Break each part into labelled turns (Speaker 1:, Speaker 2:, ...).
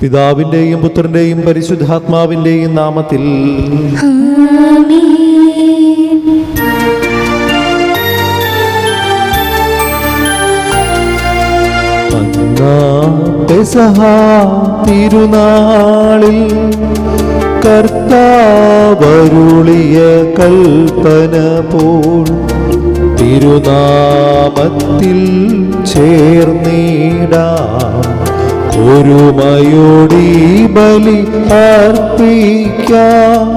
Speaker 1: പിതാവിന്റെയും പുത്രന്റെയും പരിശുദ്ധാത്മാവിന്റെയും നാമത്തിൽ പെസഹ തിരുനാളിൽ കർത്താവരുളിയ കൽപ്പന പോൽ തിരുനാമത്തിൽ ചേർന്നിടാം ഒരുമയോടി ബലി അർപ്പിക്കാം.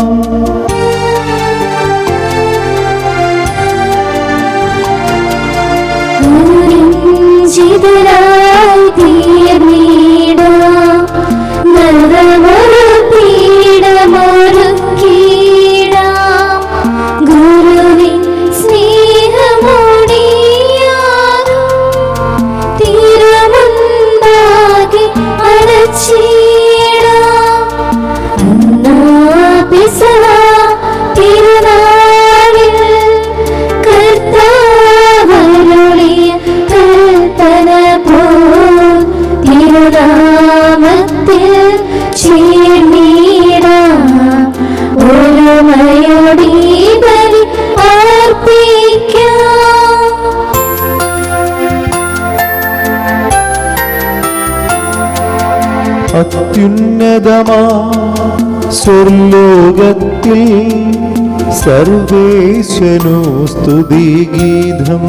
Speaker 1: അത്യുന്നതമാ സ്വർലോകത്തിൽ സർവേശനു സ്തുതിഗീതം.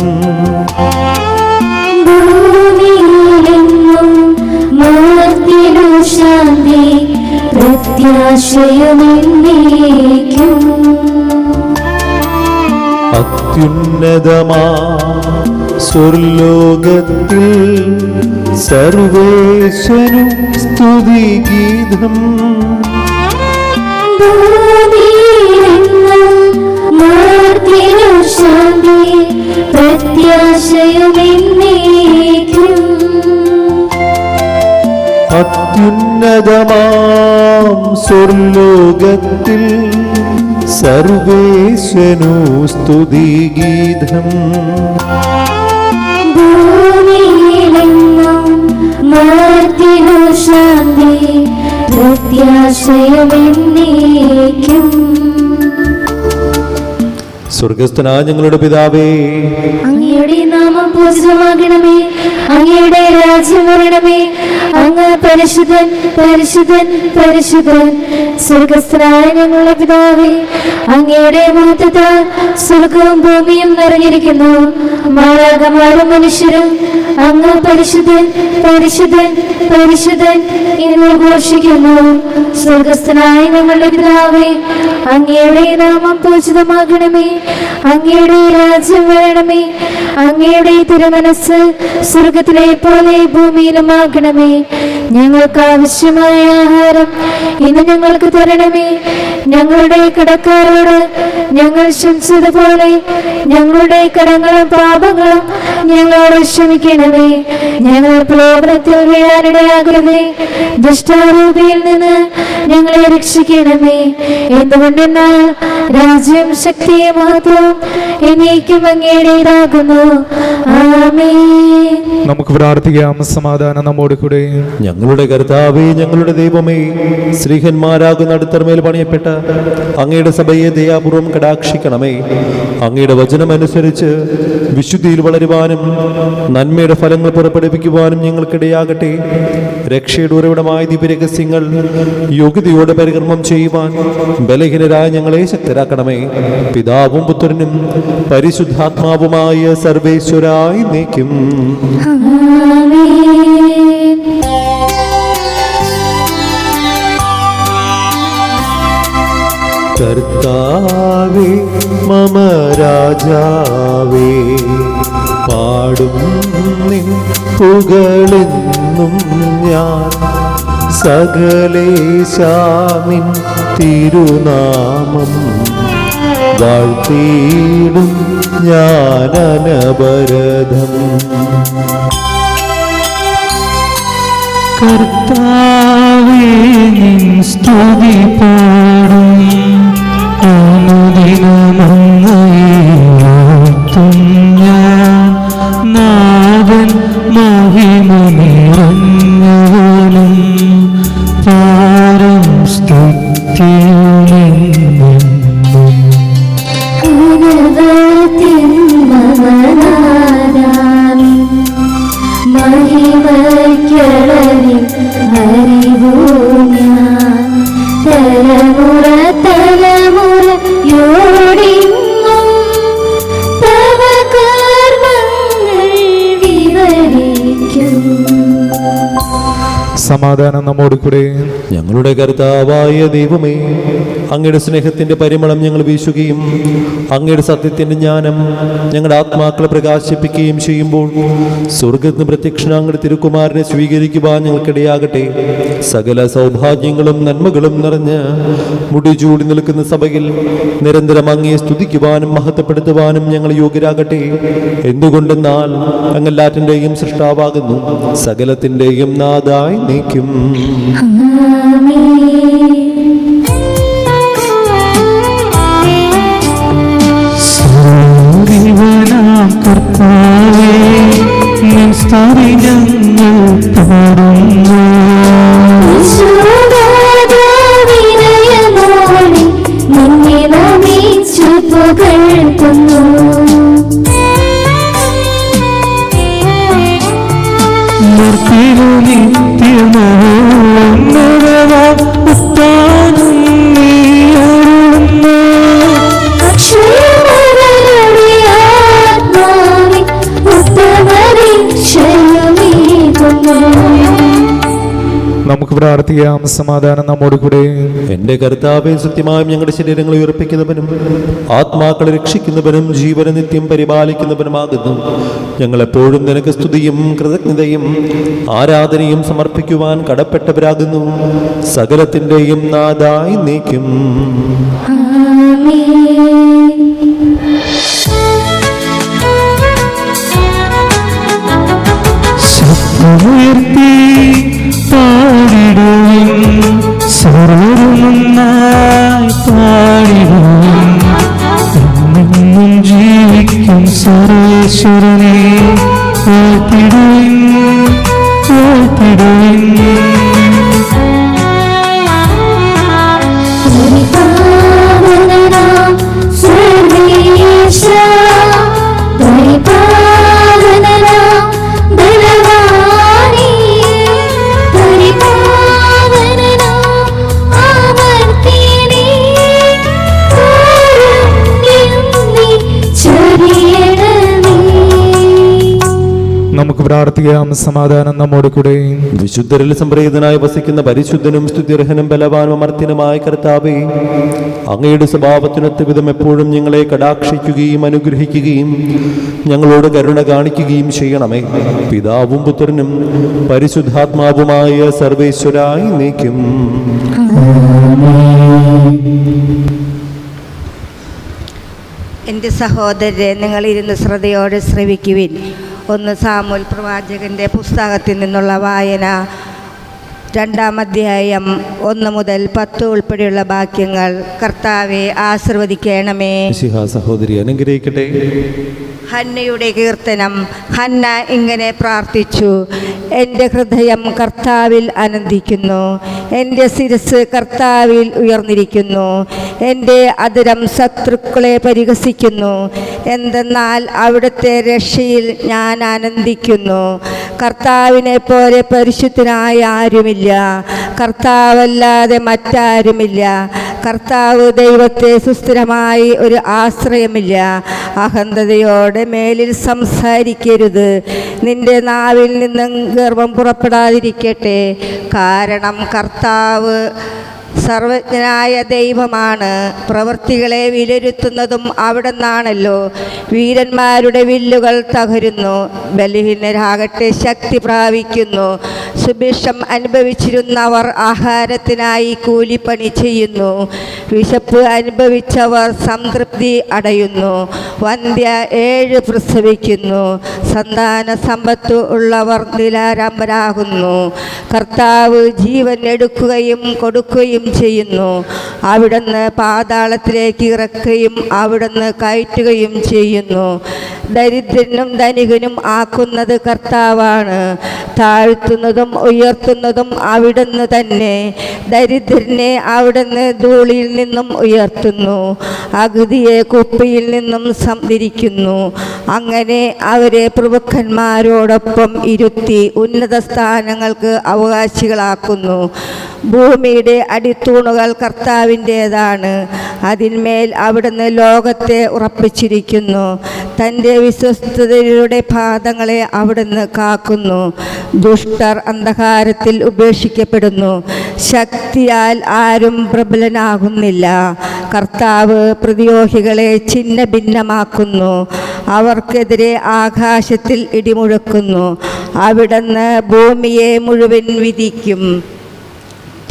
Speaker 1: അത്യുന്നതമാ സ്വർലോകത്തിൽ സർവേശനു സ്തുതിഗീതം. അത്യുന്നതമാം സ്വർലോകത്തിൽ സർവേശനു സ്തുതിഗീതം. സ്വർഗസ്ഥനായ ഞങ്ങളുടെ പിതാവേ,
Speaker 2: അങ്ങയുടെ നാമം പൂജിതമാകണമേ, അങ്ങയുടെ രാജ്യം വരണമേ, അങ്ങ് പരിശുദ്ധൻ പരിശുദ്ധൻ പരിശുദ്ധൻ. സ്വർഗസ്ഥനായ ഞങ്ങളുടെ പിതാവേ, അങ്ങയുടെ മഹത്വത്താൽ സ്വർഗവും ഭൂമിയും നിറഞ്ഞിരിക്കുന്നു. മാലാഖമാരും മനുഷ്യരും അങ്ങ് പരിശുദ്ധൻ പരിശുദ്ധൻ പരിശുദ്ധൻ എന്ന് ഘോഷിക്കുന്നു. സ്വർഗസ്ഥനായ ഞങ്ങളുടെ പിതാവേ, അങ്ങയുടെ നാമം പൂജിതമാകണമേ, അങ്ങയുടെ രാജ്യം വരണമേ, അങ്ങയുടെ തിരുമനസ്സ് സ്വർഗത്തിലെ പോലെ ഭൂമിയിലുമാകണമേ. ഞങ്ങൾക്ക് ആവശ്യമായ ആഹാരം ഇന്ന് ഞങ്ങൾക്ക് തരണമേ. ഞങ്ങളുടെ കടക്കാരോട് ഞങ്ങൾ ക്ഷമിച്ചതുപോലെ ഞങ്ങളുടെ കടങ്ങളും പാപങ്ങളും ഞങ്ങളോട് ക്ഷമിക്കണമേ. ഞങ്ങൾ പ്രലോഭനത്തിൽ വീഴാനിടയാകരുതേ, ദുഷ്ടാരൂപിയിൽ നിന്ന് ഞങ്ങളെ രക്ഷിക്കണമേ. എന്തുകൊണ്ടെന്നാൽ രാജ്യം ശക്തിയും മഹത്വവും എന്നേക്കും അങ്ങയുടേതാകുന്നു. ആമേൻ.
Speaker 3: നമുക്ക് പ്രാർത്ഥിക്കാം. സമാധാനം നമ്മോട് കൂടെ.
Speaker 1: ഞങ്ങളുടെ കർത്താവേ, ഞങ്ങളുടെ ദൈവമേ, ശ്രീഹന്മാരാകുന്ന അടുത്തർമേൽ പണിയപ്പെട്ട അങ്ങയുടെ സഭയെ ദയാപൂർവം കടാക്ഷിക്കണമേ. അങ്ങയുടെ വചനമനുസരിച്ച് വിശുദ്ധിയിൽ വളരുവാനും നന്മയുടെ ഫലങ്ങൾ പുറപ്പെടുവിക്കുവാനും ഞങ്ങൾക്കിടയാകട്ടെ. രക്ഷയുടെ ഉറവിടമായ ദിവ്യരഹസ്യങ്ങൾ യോഗ്യതയോടെ പരികർമ്മം ചെയ്യുവാൻ ബലഹീനരായ ഞങ്ങളെ ശക്തരാക്കണമേ. പിതാവും പുത്രനും പരിശുദ്ധാത്മാവുമായ സർവേശ്വരായി നീക്കും. കർത്താവേ മമ രാജാവേ, പാടും നിൻ പുകളെന്നും ഞാൻ. സകലേശാ നിൻ തിരുനാമം വാഴ്ത്തിയിടും ഞാൻ അനവരതം.
Speaker 4: കർത്താവേ നിൻ സ്തുതി പാടും, അനുദിനമങ്ങേത്തും ഞാൻ. നാഥൻ മഹിമ നിറഞ്ഞവനും
Speaker 2: അറിവൂ ഞാൻ തലമുറ തലമുറയോടിന്നും തവ കർമ്മങ്ങൾ വിവരിക്കും.
Speaker 3: സമാധാനം നമ്മോട് കൂടെ.
Speaker 1: ഞങ്ങളുടെ കർത്താവായ ദൈവമേ, അങ്ങയുടെ സ്നേഹത്തിന്റെ പരിമളം ഞങ്ങൾ വീശുകയും അങ്ങയുടെ സത്യത്തിന്റെ ജ്ഞാനം ഞങ്ങളുടെ ആത്മാക്കളെ പ്രകാശിപ്പിക്കുകയും ചെയ്യുമ്പോൾ സ്വർഗത്തിന് പ്രത്യക്ഷന അങ്ങയുടെ തിരുക്കുമാരനെ സ്വീകരിക്കുവാൻ ഞങ്ങൾക്കിടയാകട്ടെ. സകല സൗഭാഗ്യങ്ങളും നന്മകളും നിറഞ്ഞ് മുടിചൂടി നിൽക്കുന്ന സഭയിൽ നിരന്തരം അങ്ങയെ സ്തുതിക്കുവാനും മഹത്വപ്പെടുത്തുവാനും ഞങ്ങൾ യോഗ്യരാകട്ടെ. എന്തുകൊണ്ടെന്നാൽ അങ്ങെല്ലാറ്റിൻ്റെയും സൃഷ്ടാവാകുന്നു, സകലത്തിൻ്റെയും നാഥായി നീക്കും.
Speaker 4: സർവ്വനാം കർത്താവേ, നിൻ സ്തുതി ഞങ്ങൾ പാടുന്നു.
Speaker 2: വിനയമോടെ നിന്നെ നമിച്ചു പുകഴ്ത്തുന്നു.
Speaker 4: നിർത്തിരു നിത്യമോ ഉത്താനം നീ
Speaker 2: അക്ഷരങ്ങളുടെ ആത്മാവിൻ ഉത്തമരീക്ഷയമേകുന്നു.
Speaker 3: നമുക്ക് പ്രാർത്ഥിക്കാം. സമാധാനം നമ്മോട് കൂടെ.
Speaker 1: എന്റെ കർത്താവേ, സത്യമായും ഞങ്ങളുടെ ശരീരങ്ങളെ ഉയർപ്പിക്കുന്നവനും ആത്മാക്കളെ രക്ഷിക്കുന്നവനും ജീവനെ നിത്യം പരിപാലിക്കുന്നവനുമാകുന്നു. ഞങ്ങളെപ്പോഴും നിനക്ക് സ്തുതിയും കൃതജ്ഞതയും ആരാധനയും സമർപ്പിക്കുവാൻ കടപ്പെട്ടവരാകുന്നു. സകലത്തിൻ്റെയും നാഥായി നീക്കും.
Speaker 4: ഉയർത്തി പാടിടുവിൻ, സർവ്വനന്നായി പാടിടുവിൻ. എന്നെന്നും ജീവിക്കും സർവേശ്വരനെ വാഴ്ത്തിടുവിൻ, വാഴ്ത്തിടുവിൻ.
Speaker 2: പരിപാലനാം സർവേശ, പരിപാലനാം ബലവാനേ, പരിപാലനാം ആവർത്തിനേ, കാരുണ്യം നീ ചൊരിയണമേ.
Speaker 3: നമുക്ക് പ്രാർത്ഥിക്കാം. സമാധാനം നമ്മോട് കൂടെ.
Speaker 1: വിശുദ്ധരിൽ സംപ്രീതനായി വസിക്കുന്ന പരിശുദ്ധനും സ്തുത്യർഹനും ബലവാനും അമർത്യനുമായ കർത്താവേ, അങ്ങയുടെ സ്വഭാവത്തിനൊത്ത വിധം എപ്പോഴും ഞങ്ങളെ കടാക്ഷിക്കുകയും അനുഗ്രഹിക്കുകയും ഞങ്ങളോട് കരുണ കാണിക്കുകയും ചെയ്യണമേ. പിതാവും പുത്രനും പരിശുദ്ധാത്മാവുമായ സർവേശ്വരായി നീക്കും.
Speaker 5: എൻ്റെ സഹോദരരെ, നിങ്ങളിരുന്ന് ശ്രദ്ധയോടെ ശ്രവിക്കുവിൻ. 1 സാമുവേൽ പ്രവാചകൻ്റെ പുസ്തകത്തിൽ നിന്നുള്ള വായന, 2-ാം അധ്യായം 1 മുതൽ 10 ഉൾപ്പെടെയുള്ള വാക്യങ്ങൾ. കർത്താവെ ആശീർവദിക്കണമേ.
Speaker 1: സഹോദരി അനുഗ്രഹിക്കട്ടെ.
Speaker 5: ഹന്നയുടെ കീർത്തനം. ഹന്ന ഇങ്ങനെ പ്രാർത്ഥിച്ചു: എൻ്റെ ഹൃദയം കർത്താവിൽ ആനന്ദിക്കുന്നു, എൻ്റെ ശിരസ് കർത്താവിൽ ഉയർന്നിരിക്കുന്നു. എൻ്റെ അധരം ശത്രുക്കളെ പരിഹസിക്കുന്നു, എന്തെന്നാൽ അവിടുത്തെ രക്ഷയിൽ ഞാൻ ആനന്ദിക്കുന്നു. കർത്താവിനെ പോലെ പരിശുദ്ധനായ ആരുമില്ല, കർത്താവല്ലാതെ മറ്റാരുമില്ല. കർത്താവ് ദൈവത്തെ സുസ്ഥിരമായി ഒരു ആശ്രയമില്ല. അഹന്തതയോടെ മേലിൽ സംസാരിക്കരുത്, നിന്റെ നാവിൽ നിന്നും ഗർവം പുറപ്പെടാതിരിക്കട്ടെ. കാരണം കർത്താവ് സർവജ്ഞനായ ദൈവമാണ്, പ്രവൃത്തികളെ വിലയിരുത്തുന്നതും അവിടെ നിന്നാണല്ലോ. വീരന്മാരുടെ വില്ലുകൾ തകരുന്നു, ബലഹീനരാകട്ടെ ശക്തി പ്രാപിക്കുന്നു. സുഭിക്ഷം അനുഭവിച്ചിരുന്നവർ ആഹാരത്തിനായി കൂലിപ്പണി ചെയ്യുന്നു, വിശപ്പ് അനുഭവിച്ചവർ സംതൃപ്തി അടയുന്നു. വന്ധ്യ 7 പ്രസവിക്കുന്നു, സന്താന സമ്പത്ത് ഉള്ളവർ നിലാരംഭരാകുന്നു. കർത്താവ് ജീവൻ എടുക്കുകയും കൊടുക്കുകയും ചെയ്യുന്നു. അവിടുന്ന് പാതാളത്തിലേക്ക് ഇറക്കുകയും അവിടുന്ന് കയറ്റുകയും ചെയ്യുന്നു. ദരിദ്രനും ധനികനും ആക്കുന്നത് കർത്താവാണ്. താഴ്ത്തുന്നതും ഉയർത്തുന്നതും അവിടുന്ന് തന്നെ. ദരിദ്രനെ അവിടുന്ന് ധൂളിയിൽ നിന്നും ഉയർത്തുന്നു, അഗതിയെ കുപ്പിയിൽ നിന്നും സംതിരിക്കുന്നു. അങ്ങനെ അവരെ പ്രഭുക്കന്മാരോടൊപ്പം ഇരുത്തി ഉന്നത സ്ഥാനങ്ങൾക്ക് അവകാശികളാക്കുന്നു. ഭൂമിയുടെ അടിത്തൂണുകൾ കർത്താവിൻ്റേതാണ്, അതിന്മേൽ അവിടുന്ന് ലോകത്തെ ഉറപ്പിച്ചിരിക്കുന്നു. തൻ്റെ വിശ്വസ്തതയുടെ പാദങ്ങളെ അവിടുന്ന് കാക്കുന്നു. ദുഷ്ടർ അന്ധകാരത്തിൽ ഉപേക്ഷിക്കപ്പെടുന്നു, ശക്തിയാൽ ആരും പ്രബലനാകുന്നില്ല. കർത്താവ് പ്രതിയോഗികളെ ഛിന്ന ഭിന്നമാക്കുന്നു, അവർക്കെതിരെ ആകാശത്തിൽ ഇടിമുഴക്കുന്നു. അവിടുന്ന് ഭൂമിയെ മുഴുവൻ വിധിക്കും.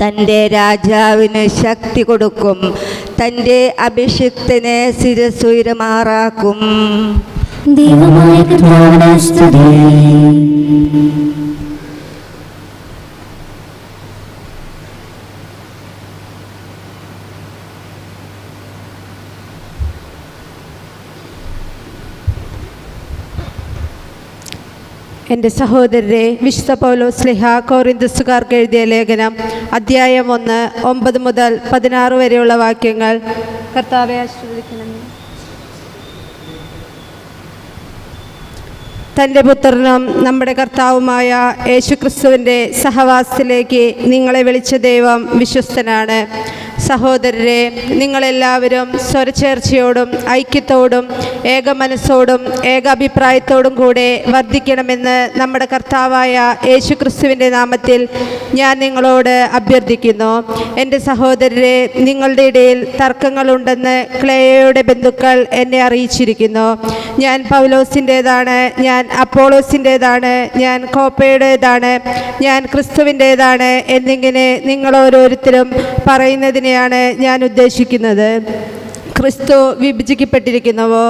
Speaker 5: തൻ്റെ രാജാവിന് ശക്തി കൊടുക്കും, തൻ്റെ അഭിഷിക്തനെ ശിരസുയരമാറാക്കും.
Speaker 2: ദൈവമായ കർത്താവിനെ സ്തുതി.
Speaker 6: എൻ്റെ സഹോദരരെ, വിശുദ്ധ പൗലോസ് ശ്ലീഹ കൊരിന്ത്യസുകാർക്ക് എഴുതിയ ലേഖനം അധ്യായം 1 9 മുതൽ 16 വരെയുള്ള വാക്യങ്ങൾ. കർത്താവെ ആശീർവദിക്കണമേ. തൻ്റെ പുത്രനും നമ്മുടെ കർത്താവുമായ യേശുക്രിസ്തുവിൻ്റെ സഹവാസത്തിലേക്ക് നിങ്ങളെ വിളിച്ച ദൈവം വിശ്വസ്തനാണ്. സഹോദരരെ, നിങ്ങളെല്ലാവരും സ്വരച്ചേർച്ചയോടും ഐക്യത്തോടും ഏകമനസ്സോടും ഏകാഭിപ്രായത്തോടും കൂടെ വർദ്ധിക്കണമെന്ന് നമ്മുടെ കർത്താവായ യേശുക്രിസ്തുവിൻ്റെ നാമത്തിൽ ഞാൻ നിങ്ങളോട് അഭ്യർത്ഥിക്കുന്നു. എൻ്റെ സഹോദരരെ, നിങ്ങളുടെ ഇടയിൽ തർക്കങ്ങളുണ്ടെന്ന് ക്ലേയയുടെ ബന്ധുക്കൾ എന്നെ അറിയിച്ചിരിക്കുന്നു. ഞാൻ പൗലോസിൻ്റേതാണ്, ഞാൻ അപ്പോളോസിൻ്റേതാണ്, ഞാൻ കോപ്പയുടേതാണ്, ഞാൻ ക്രിസ്തുവിൻ്റേതാണ് എന്നിങ്ങനെ നിങ്ങൾ ഓരോരുത്തരും പറയുന്നതിനെയാണ് ഞാൻ ഉദ്ദേശിക്കുന്നത്. ക്രിസ്തു വിഭജിക്കപ്പെട്ടിരിക്കുന്നുവോ?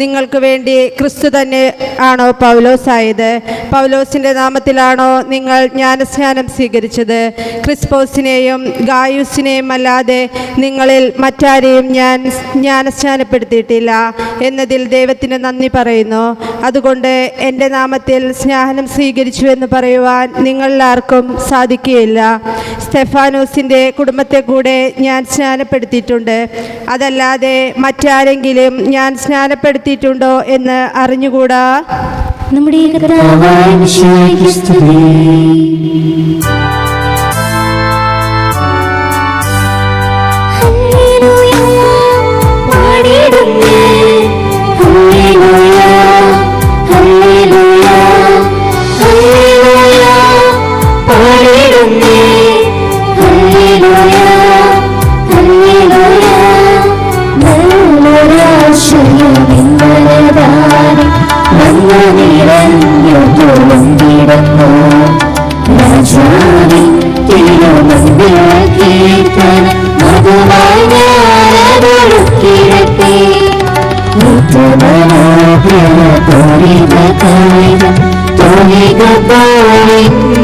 Speaker 6: നിങ്ങൾക്ക് വേണ്ടി ക്രിസ്തു തന്നെ ആണോ പൗലോസായത്? പൗലോസിൻ്റെ നാമത്തിലാണോ നിങ്ങൾ ജ്ഞാനസ്നാനം സ്വീകരിച്ചത്? ക്രിസ്പോസിനെയും ഗായൂസിനെയും അല്ലാതെ നിങ്ങളിൽ മറ്റാരെയും ഞാൻ ജ്ഞാനസ്നാനപ്പെടുത്തിയിട്ടില്ല എന്നതിൽ ദൈവത്തിന് നന്ദി പറയുന്നു. അതുകൊണ്ട് എൻ്റെ നാമത്തിൽ സ്നാനം സ്വീകരിച്ചു എന്ന് പറയുവാൻ നിങ്ങളിലാർക്കും സാധിക്കുകയില്ല. സ്തെഫാനോസിൻ്റെ കുടുംബത്തെ കൂടെ ഞാൻ സ്നാനപ്പെടുത്തിയിട്ടുണ്ട്. അതല്ലാതെ മറ്റാരെങ്കിലും ഞാൻ സ്നാനപ്പെടുത്തിയിട്ടുണ്ടോ എന്ന് അറിഞ്ഞുകൂടാ.
Speaker 2: നമ്മുടെ കർത്താവായ മിശിഹായ്ക്ക് സ്തുതി. ഹല്ലേലൂയ പാടിടുന്നേ, ഹല്ലേലൂയ ഹല്ലേലൂയ ഹല്ലേലൂയ പാടിടുന്നേ, ഹല്ലേലൂയ ഹല്ലേലൂയ. നല്ലൊരാശയം നിങ്ങളതായി വന്നു നിറഞ്ഞു തുളുമ്പിടുന്നു. രാജാവിൻ തിരുമുമ്പിൽ കീർത്തന മധുവായി ഞാനതൊഴുക്കിടട്ടെ. നിത്യമനോഹര തോരിക കായിക തോരിക പോലിന്നാൾക്കോ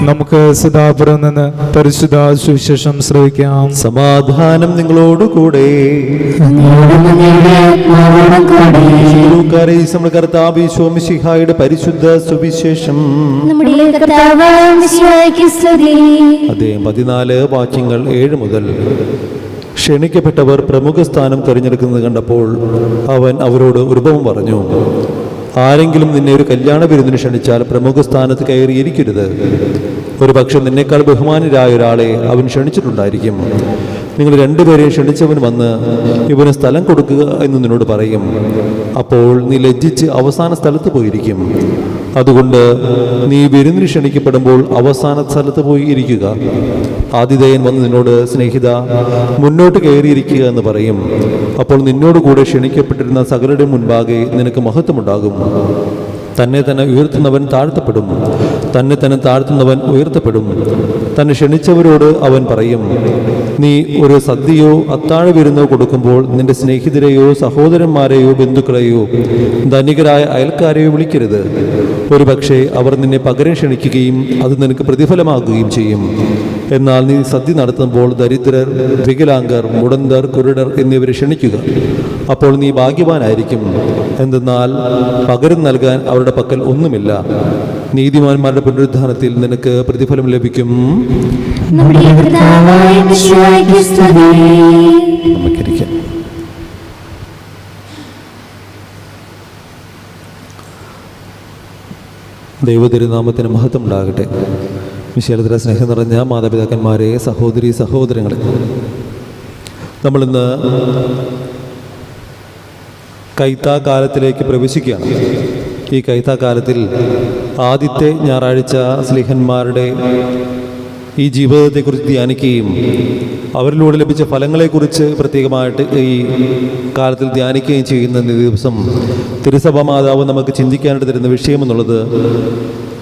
Speaker 3: നമുക്ക് സദാപുരം നിന്ന് പരിശുദ്ധ സുവിശേഷം ശ്രവിക്കാം.
Speaker 1: സമാധാനം നിങ്ങളോടുകൂടെ. നമ്മുടെ കർത്താവ് യേശു മിശിഹായുടെ പരിശുദ്ധ സുവിശേഷം അദ്ദേഹം 14 വാക്യങ്ങൾ 7 മുതൽ. ക്ഷണിക്കപ്പെട്ടവർ പ്രമുഖ സ്ഥാനം തിരഞ്ഞെടുക്കുന്നത് കണ്ടപ്പോൾ അവൻ അവരോട് ഒരു ഉപമ പറഞ്ഞു. ആരെങ്കിലും നിന്നെ ഒരു കല്യാണ വിരുന്നിന് ക്ഷണിച്ചാൽ പ്രമുഖ സ്ഥാനത്ത് കയറിയിരിക്കരുത്. ഒരു പക്ഷെ നിന്നേക്കാൾ ബഹുമാനരായ ഒരാളെ അവൻ ക്ഷണിച്ചിട്ടുണ്ടായിരിക്കും. നിങ്ങൾ രണ്ടുപേരെയും ക്ഷണിച്ചവൻ വന്ന് ഇവന് സ്ഥലം കൊടുക്കുക എന്ന് നിന്നോട് പറയും. അപ്പോൾ നീ ലജ്ജിച്ച് അവസാന സ്ഥലത്ത് പോയിരിക്കും. അതുകൊണ്ട് നീ വിരുന്നിന് ക്ഷണിക്കപ്പെടുമ്പോൾ അവസാന സ്ഥലത്ത് പോയി ഇരിക്കുക. ആതിഥേയൻ വന്ന് നിന്നോട് സ്നേഹിത മുന്നോട്ട് കയറിയിരിക്കുക എന്ന് പറയും. അപ്പോൾ നിന്നോട് കൂടെ ക്ഷണിക്കപ്പെട്ടിരുന്ന സകലരുടെ മുൻപാകെ നിനക്ക് മഹത്വമുണ്ടാകും. തന്നെ തന്നെ ഉയർത്തുന്നവൻ താഴ്ത്തപ്പെടും, തന്നെ തന്നെ താഴ്ത്തുന്നവൻ ഉയർത്തപ്പെടും. തന്നെ ക്ഷണിച്ചവരോട് അവൻ പറയും, നീ ഒരു സദ്യയോ അത്താഴ വിരുന്നോ കൊടുക്കുമ്പോൾ നിന്റെ സ്നേഹിതരെയോ സഹോദരന്മാരെയോ ബന്ധുക്കളെയോ ധനികരായ അയൽക്കാരെയോ വിളിക്കരുത്. ഒരു പക്ഷേ അവർ നിന്നെ പകരം ക്ഷണിക്കുകയും അത് നിനക്ക് പ്രതിഫലമാകുകയും ചെയ്യും. എന്നാൽ നീ സദ്യ നടത്തുമ്പോൾ ദരിദ്രർ, വികലാംഗർ, മുടന്തർ, കുരുടർ എന്നിവരെ ക്ഷണിക്കുക. അപ്പോൾ നീ ഭാഗ്യവാനായിരിക്കും. എന്തെന്നാൽ പകരം നൽകാൻ അവരുടെ പക്കൽ ഒന്നുമില്ല. നീതിമാന്മാരുടെ പുനരുദ്ധാനത്തിൽ നിനക്ക് പ്രതിഫലം ലഭിക്കും. നമുക്കിരിക്കാം. ദൈവതിരുനാമത്തിന് മഹത്വം ഉണ്ടാകട്ടെ. വിശാലതര സ്നേഹം നിറഞ്ഞ മാതാപിതാക്കന്മാരെ, സഹോദരി സഹോദരങ്ങളെ, നമ്മളിന്ന് കൈത്താക്കാലത്തിലേക്ക് പ്രവേശിക്കുകയാണ്. ഈ കൈത്താക്കാലത്തിൽ ആദ്യത്തെ ഞായറാഴ്ച സ്ലീഹന്മാരുടെ ഈ ജീവിതത്തെക്കുറിച്ച് ധ്യാനിക്കുകയും അവരിലൂടെ ലഭിച്ച ഫലങ്ങളെക്കുറിച്ച് പ്രത്യേകമായിട്ട് ഈ കാലത്തിൽ ധ്യാനിക്കുകയും ചെയ്യുന്ന ദിവസം തിരുസഭ മാതാവ് നമുക്ക് ചിന്തിക്കാനായിട്ട് തരുന്ന വിഷയമെന്നുള്ളത്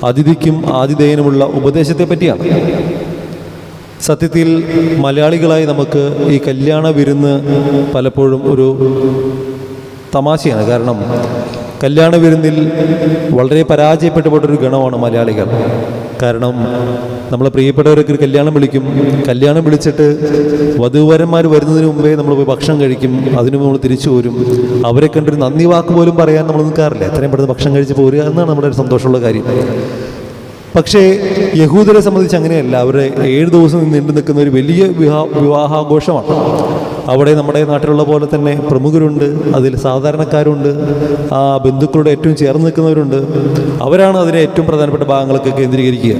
Speaker 1: അതിഥിക്കും ആതിഥേയനുമുള്ള ഉപദേശത്തെ പറ്റിയാണ്. സത്യത്തിൽ മലയാളികളായി നമുക്ക് ഈ കല്യാണ വിരുന്ന് പലപ്പോഴും ഒരു തമാശയാണ്. കാരണം കല്യാണ വിരുന്നിൽ വളരെ പരാജയപ്പെട്ടു പോയിട്ടൊരു ഗണമാണ് മലയാളികൾ. കാരണം നമ്മളെ പ്രിയപ്പെട്ടവരൊക്കെ ഒരു കല്യാണം വിളിക്കും. കല്യാണം വിളിച്ചിട്ട് വധൂവരന്മാർ വരുന്നതിന് മുമ്പേ നമ്മൾ പോയി ഭക്ഷണം കഴിക്കും. അതിനു മുമ്പ് നമ്മൾ തിരിച്ചു പോരും. അവരെ കണ്ടൊരു നന്ദി വാക്ക് പോലും പറയാൻ നമ്മൾ നിൽക്കാറില്ല. എത്രയും പെട്ടെന്ന് ഭക്ഷണം കഴിച്ച് പോരുക എന്നാണ് നമ്മുടെ ഒരു സന്തോഷമുള്ള കാര്യം. പക്ഷേ യഹൂദരെ സംബന്ധിച്ച് അങ്ങനെയല്ല. അവരുടെ 7 ദിവസം നീണ്ടു നിൽക്കുന്ന ഒരു വലിയ വിവാഹാഘോഷമാണ്. അവിടെ നമ്മുടെ നാട്ടിലുള്ള പോലെ തന്നെ പ്രമുഖരുണ്ട്, അതിൽ സാധാരണക്കാരുണ്ട്, ആ ബന്ധുക്കളുടെ ഏറ്റവും ചേർന്ന് നിൽക്കുന്നവരുണ്ട്. അവരാണ് അതിലെ ഏറ്റവും പ്രധാനപ്പെട്ട ഭാഗങ്ങളൊക്കെ കേന്ദ്രീകരിക്കുക.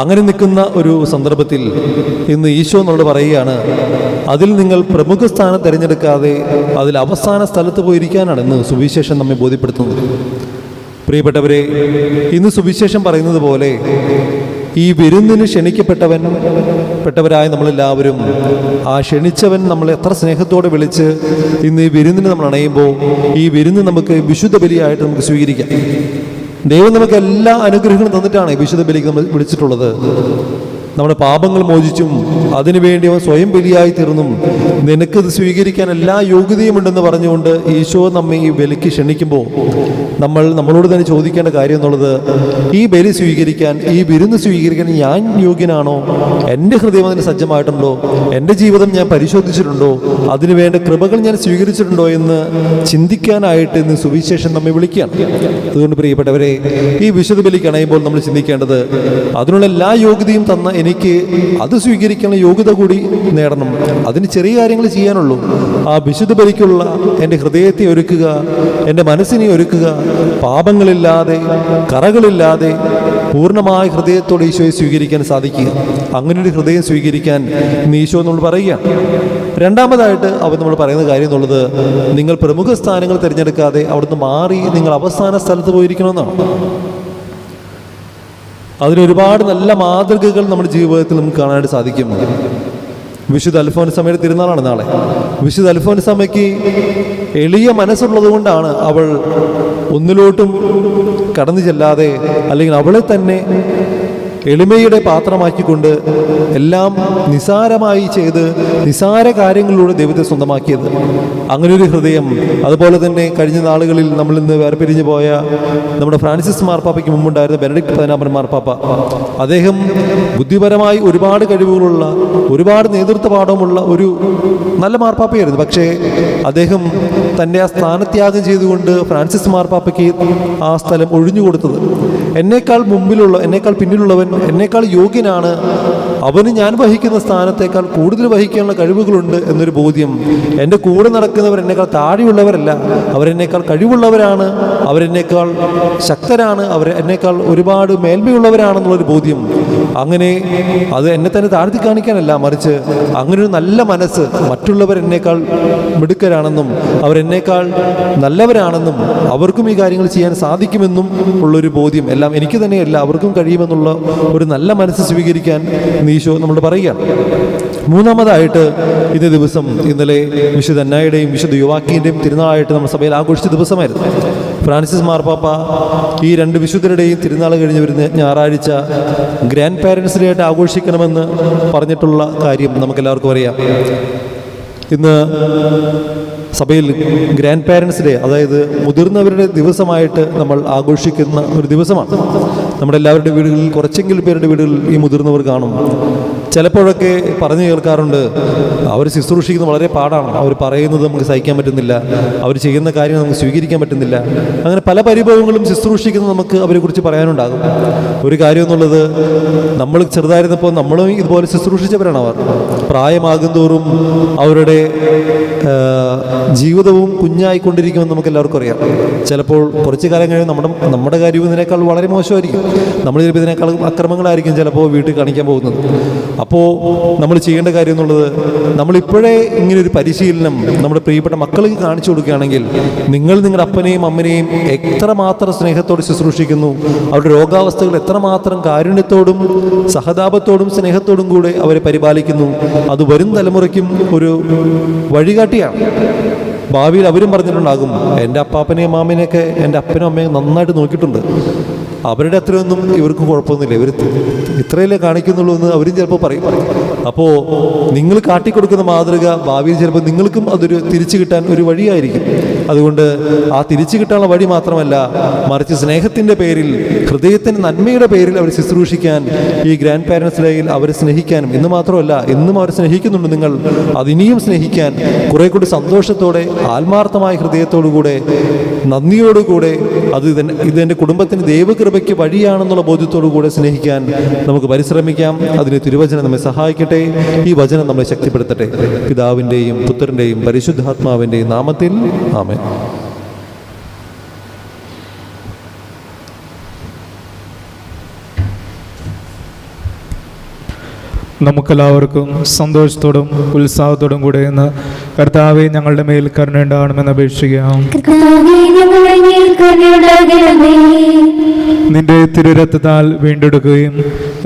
Speaker 1: അങ്ങനെ നിൽക്കുന്ന ഒരു സന്ദർഭത്തിൽ ഇന്ന് ഈശോ നമ്മളോട് പറയുകയാണ്, അതിൽ നിങ്ങൾ പ്രമുഖ സ്ഥാനം തിരഞ്ഞെടുക്കാതെ അതിൽ അവസാന സ്ഥലത്ത് പോയിരിക്കാനാണ് ഇന്ന് സുവിശേഷം നമ്മെ ബോധ്യപ്പെടുത്തുന്നത്. പ്രിയപ്പെട്ടവരെ, ഇന്ന് സുവിശേഷം പറയുന്നത് പോലെ ഈ വിരുന്നിന് ക്ഷണിക്കപ്പെട്ടവരായ നമ്മളെല്ലാവരും ആ ക്ഷണിച്ചവൻ നമ്മളെ എത്ര സ്നേഹത്തോടെ വിളിച്ച് ഇന്ന് ഈ വിരുന്നിന് നമ്മൾ അണയുമ്പോൾ ഈ വിരുന്ന് നമുക്ക് വിശുദ്ധ ബലിയായിട്ട് നമുക്ക് സ്വീകരിക്കാം. ദൈവം നമുക്ക് എല്ലാ അനുഗ്രഹങ്ങളും തന്നിട്ടാണ് വിശുദ്ധ ബലിക്ക് നമ്മൾ വിളിച്ചിട്ടുള്ളത്. നമ്മുടെ പാപങ്ങൾ മോചിച്ചും അതിനുവേണ്ടി അവൻ സ്വയം ബലിയായി തീർന്നും നിനക്കത് സ്വീകരിക്കാൻ എല്ലാ യോഗ്യതയുമുണ്ടെന്ന് പറഞ്ഞുകൊണ്ട് ഈശോ നമ്മെ ഈ ബലിക്ക് ക്ഷണിക്കുമ്പോൾ നമ്മളോട് തന്നെ ചോദിക്കേണ്ട കാര്യം എന്നുള്ളത്, ഈ ബലി സ്വീകരിക്കാൻ, ഈ വിരുന്ന് സ്വീകരിക്കാൻ ഞാൻ യോഗ്യനാണോ? എൻ്റെ ഹൃദയം അതിന് സജ്ജമായിട്ടുണ്ടോ? എൻ്റെ ജീവിതം ഞാൻ പരിശോധിച്ചിട്ടുണ്ടോ? അതിനുവേണ്ട കൃപകൾ ഞാൻ സ്വീകരിച്ചിട്ടുണ്ടോ എന്ന് ചിന്തിക്കാനായിട്ട് ഇന്ന് സുവിശേഷം നമ്മെ വിളിക്കുകയാണ്. അതുകൊണ്ട് പ്രിയപ്പെട്ടവരെ, ഈ വിശുദ്ധ ബലിക്ക് അണയുമ്പോൾ നമ്മൾ ചിന്തിക്കേണ്ടത്, അതിനുള്ള എല്ലാ യോഗ്യതയും തന്ന എനിക്ക് അത് സ്വീകരിക്കാനുള്ള യോഗ്യത കൂടി നേടണം. അതിന് ചെറിയ കാര്യങ്ങൾ ചെയ്യാനുള്ളൂ. ആ വിശുദ്ധ ബലിക്കുള്ള എൻ്റെ ഹൃദയത്തെ ഒരുക്കുക, എൻ്റെ മനസ്സിനെ ഒരുക്കുക, പാപങ്ങളില്ലാതെ കറകളില്ലാതെ പൂർണ്ണമായ ഹൃദയത്തോടെ ഈശോയെ സ്വീകരിക്കാൻ സാധിക്കുക. അങ്ങനൊരു ഹൃദയം സ്വീകരിക്കാൻ ഇന്ന് ഈശോ നമ്മൾ പറയുകയാണ്. രണ്ടാമതായിട്ട് അവൻ നമ്മൾ പറയുന്ന കാര്യം എന്നുള്ളത്, നിങ്ങൾ പ്രമുഖ സ്ഥാനങ്ങൾ തിരഞ്ഞെടുക്കാതെ അവിടുന്ന് മാറി നിങ്ങൾ അവസാന സ്ഥലത്ത് പോയിരിക്കണമെന്നാണ്. അതിനൊരുപാട് നല്ല മാതൃകകൾ നമ്മുടെ ജീവിതത്തിൽ നമുക്ക് കാണാനായിട്ട് സാധിക്കും. വിശുദ്ധ അൽഫോൻസാമ്മയുടെ തിരുനാളാണ് നാളെ. വിശുദ്ധ അൽഫോൻസാമ്മയ്ക്ക് എളിയ മനസ്സുള്ളത് കൊണ്ടാണ് അവൾ ഒന്നിലോട്ടും കടന്നു ചെല്ലാതെ, അല്ലെങ്കിൽ അവളെ തന്നെ എളിമയുടെ പാത്രമാക്കിക്കൊണ്ട് എല്ലാം നിസാരമായി ചെയ്ത് നിസാര കാര്യങ്ങളിലൂടെ ദൈവത്തെ സ്വന്തമാക്കിയത്. അങ്ങനൊരു ഹൃദയം. അതുപോലെ തന്നെ കഴിഞ്ഞ നാളുകളിൽ നമ്മൾ ഇന്ന് വേർപിരിഞ്ഞു പോയ നമ്മുടെ ഫ്രാൻസിസ് മാർപ്പാപ്പയ്ക്ക് മുമ്പുണ്ടായിരുന്ന ബെനഡിക്ട് 14 മാർപ്പാപ്പ, അദ്ദേഹം ബുദ്ധിപരമായി ഒരുപാട് കഴിവുകളുള്ള, ഒരുപാട് നേതൃത്വ പാഠമുള്ള ഒരു നല്ല മാർപ്പാപ്പയായിരുന്നു. പക്ഷേ അദ്ദേഹം തൻ്റെ ആ സ്ഥാനത്യാഗം ചെയ്തുകൊണ്ട് ഫ്രാൻസിസ് മാർപ്പാപ്പയ്ക്ക് ആ സ്ഥലം ഒഴിഞ്ഞു കൊടുത്തത്, എന്നേക്കാൾ മുമ്പിലുള്ള, എന്നേക്കാൾ പിന്നിലുള്ളവൻ എന്നേക്കാൾ യോഗ്യനാണ് അവന് ഞാൻ വഹിക്കുന്ന സ്ഥാനത്തേക്കാൾ കൂടുതൽ വഹിക്കാനുള്ള കഴിവുകളുണ്ട് എന്നൊരു ബോധ്യം. എൻ്റെ കൂടെ നടക്കുന്നവർ എന്നേക്കാൾ താഴെയുള്ളവരല്ല, അവരെന്നേക്കാൾ കഴിവുള്ളവരാണ്, അവരെന്നേക്കാൾ ശക്തരാണ്, എന്നേക്കാൾ ഒരുപാട് മേന്മയുള്ളവരാണെന്നുള്ളൊരു ബോധ്യം. അങ്ങനെ അത് എന്നെ തന്നെ താഴ്ത്തി കാണിക്കാനല്ല, മറിച്ച് അങ്ങനെ ഒരു നല്ല മനസ്സ്, മറ്റുള്ളവർ എന്നേക്കാൾ മിടുക്കരാണെന്നും അവരെന്നേക്കാൾ നല്ലവരാണെന്നും അവർക്കും ഈ കാര്യങ്ങൾ ചെയ്യാൻ സാധിക്കുമെന്നും ഉള്ളൊരു ബോധ്യം. എല്ലാം എനിക്ക് തന്നെയല്ല, അവർക്കും കഴിയുമെന്നുള്ള ഒരു നല്ല മനസ്സ് സ്വീകരിക്കാൻ ഈശോ നമ്മളോട് പറയുകയാണ്. മൂന്നാമതായിട്ട് ഇന്നേ ദിവസം, ഇന്നലെ വിശുദ്ധ അന്നായുടെയും വിശുദ്ധ യുവാക്കിൻ്റെയും തിരുനാളായിട്ട് നമ്മൾ സഭയിൽ ആഘോഷിച്ച ദിവസമായിരുന്നു. ഫ്രാൻസിസ് മാർപ്പാപ്പ ഈ രണ്ട് വിശുദ്ധരുടെയും തിരുനാൾ കഴിഞ്ഞ് വരുന്ന ഞായറാഴ്ച ഗ്രാൻഡ് പാരൻസ് ഡേ ആയിട്ട് ആഘോഷിക്കണമെന്ന് പറഞ്ഞിട്ടുള്ള കാര്യം നമുക്കെല്ലാവർക്കും അറിയാം. ഇന്ന് സഭയിൽ ഗ്രാൻഡ് പാരൻസ് ഡേ, അതായത് മുതിർന്നവരുടെ ദിവസമായിട്ട് നമ്മൾ ആഘോഷിക്കുന്ന ഒരു ദിവസമാണ്. നമ്മുടെ എല്ലാവരുടെ വീടുകളിൽ, കുറച്ചെങ്കിലും പേരുടെ വീടുകളിൽ ഈ മുതിർന്നവർ കാണും. ചിലപ്പോഴൊക്കെ പറഞ്ഞു കേൾക്കാറുണ്ട്, അവർ ശുശ്രൂഷിക്കുന്നത് വളരെ പാടാണ്, അവർ പറയുന്നത് നമുക്ക് സഹിക്കാൻ പറ്റുന്നില്ല, അവർ ചെയ്യുന്ന കാര്യം നമുക്ക് സ്വീകരിക്കാൻ പറ്റുന്നില്ല. അങ്ങനെ പല പരിഭവങ്ങളും ശുശ്രൂഷിക്കുന്നത് നമുക്ക് അവരെക്കുറിച്ച് പറയാനുണ്ടാകും. ഒരു കാര്യം എന്നുള്ളത്, നമ്മൾ ചെറുതായിരുന്നപ്പോൾ നമ്മളും ഇതുപോലെ ശുശ്രൂഷിച്ചവരാണ്. അവർ പ്രായമാകും തോറും അവരുടെ ജീവിതവും കുഞ്ഞായിക്കൊണ്ടിരിക്കുമെന്ന് നമുക്ക് എല്ലാവർക്കും അറിയാം. ചിലപ്പോൾ കുറച്ച് കാലം കഴിയുമ്പോൾ നമ്മുടെ കാര്യവും ഇതിനേക്കാൾ വളരെ മോശമായിരിക്കും. നമ്മൾ ചിലപ്പോൾ ഇതിനേക്കാൾ അക്രമങ്ങളായിരിക്കും ചിലപ്പോൾ വീട്ടിൽ കാണിക്കാൻ പോകുന്നത്. അപ്പോൾ നമ്മൾ ചെയ്യേണ്ട കാര്യം എന്നുള്ളത്, നമ്മളിപ്പോഴേ ഇങ്ങനൊരു പരിശീലനം നമ്മുടെ പ്രിയപ്പെട്ട മക്കൾക്ക് കാണിച്ചു കൊടുക്കുകയാണെങ്കിൽ, നിങ്ങൾ നിങ്ങളുടെ അപ്പനെയും അമ്മനെയും എത്രമാത്രം സ്നേഹത്തോട് ശുശ്രൂഷിക്കുന്നു, അവരുടെ രോഗാവസ്ഥകൾ എത്രമാത്രം കാരുണ്യത്തോടും സഹതാപത്തോടും സ്നേഹത്തോടും കൂടെ അവരെ പരിപാലിക്കുന്നു, അത് വരും തലമുറയ്ക്കും ഒരു വഴികാട്ടിയാണ്. ഭാവിയിൽ അവരും പറഞ്ഞിട്ടുണ്ടാകും, എൻ്റെ അപ്പാപ്പനെയും മാമനെയൊക്കെ എൻ്റെ അപ്പനും അമ്മയും നന്നായിട്ട് നോക്കിയിട്ടുണ്ട്, അവരുടെ അത്രയൊന്നും ഇവർക്ക് കുഴപ്പമൊന്നുമില്ല, ഇവർ ഇത്രയല്ലേ കാണിക്കുന്നുള്ളൂ എന്ന് അവരും ചിലപ്പോൾ പറയും. അപ്പോൾ നിങ്ങൾ കാട്ടിക്കൊടുക്കുന്ന മാതൃക ഭാവിയിൽ ചിലപ്പോൾ നിങ്ങൾക്കും അതൊരു തിരിച്ചു കിട്ടാൻ ഒരു വഴിയായിരിക്കും. അതുകൊണ്ട് ആ തിരിച്ചു കിട്ടാനുള്ള വഴി മാത്രമല്ല, മറിച്ച് സ്നേഹത്തിൻ്റെ പേരിൽ, ഹൃദയത്തിൻ്റെ നന്മയുടെ പേരിൽ അവർ ശുശ്രൂഷിക്കാൻ ഈ ഗ്രാൻഡ് പാരൻസ് ഡേയിൽ അവരെ സ്നേഹിക്കാനും, ഇന്ന് മാത്രമല്ല എന്നും അവർ സ്നേഹിക്കുന്നുണ്ട്, നിങ്ങൾ അതിനിയും സ്നേഹിക്കാൻ കുറെ കൂടി സന്തോഷത്തോടെ, ആത്മാർത്ഥമായ ഹൃദയത്തോടുകൂടെ, നന്ദിയോടുകൂടെ, ഇതെൻ്റെ കുടുംബത്തിന് ദൈവകൃപയ്ക്ക് വഴിയാണെന്നുള്ള ബോധ്യത്തോടു കൂടെ സ്നേഹിക്കാൻ നമുക്ക് പരിശ്രമിക്കാം. അതിന് തിരുവചനം നമ്മെ സഹായിക്കട്ടെ. ഈ വചനം നമ്മളെ ശക്തിപ്പെടുത്തട്ടെ. പിതാവിൻ്റെയും പുത്രൻ്റെയും പരിശുദ്ധാത്മാവിൻ്റെയും നാമത്തിൽ ആമേൻ.
Speaker 3: നമുക്കെല്ലാവർക്കും സന്തോഷത്തോടും ഉത്സാഹത്തോടും കൂടെ ഇന്ന് കർത്താവെ ഞങ്ങളുടെ മേൽ കരുണയുണ്ടാകണമെന്ന് അപേക്ഷിക്കാം. നിന്റെ തിരുരക്തത്താൽ വീണ്ടെടുക്കുകയും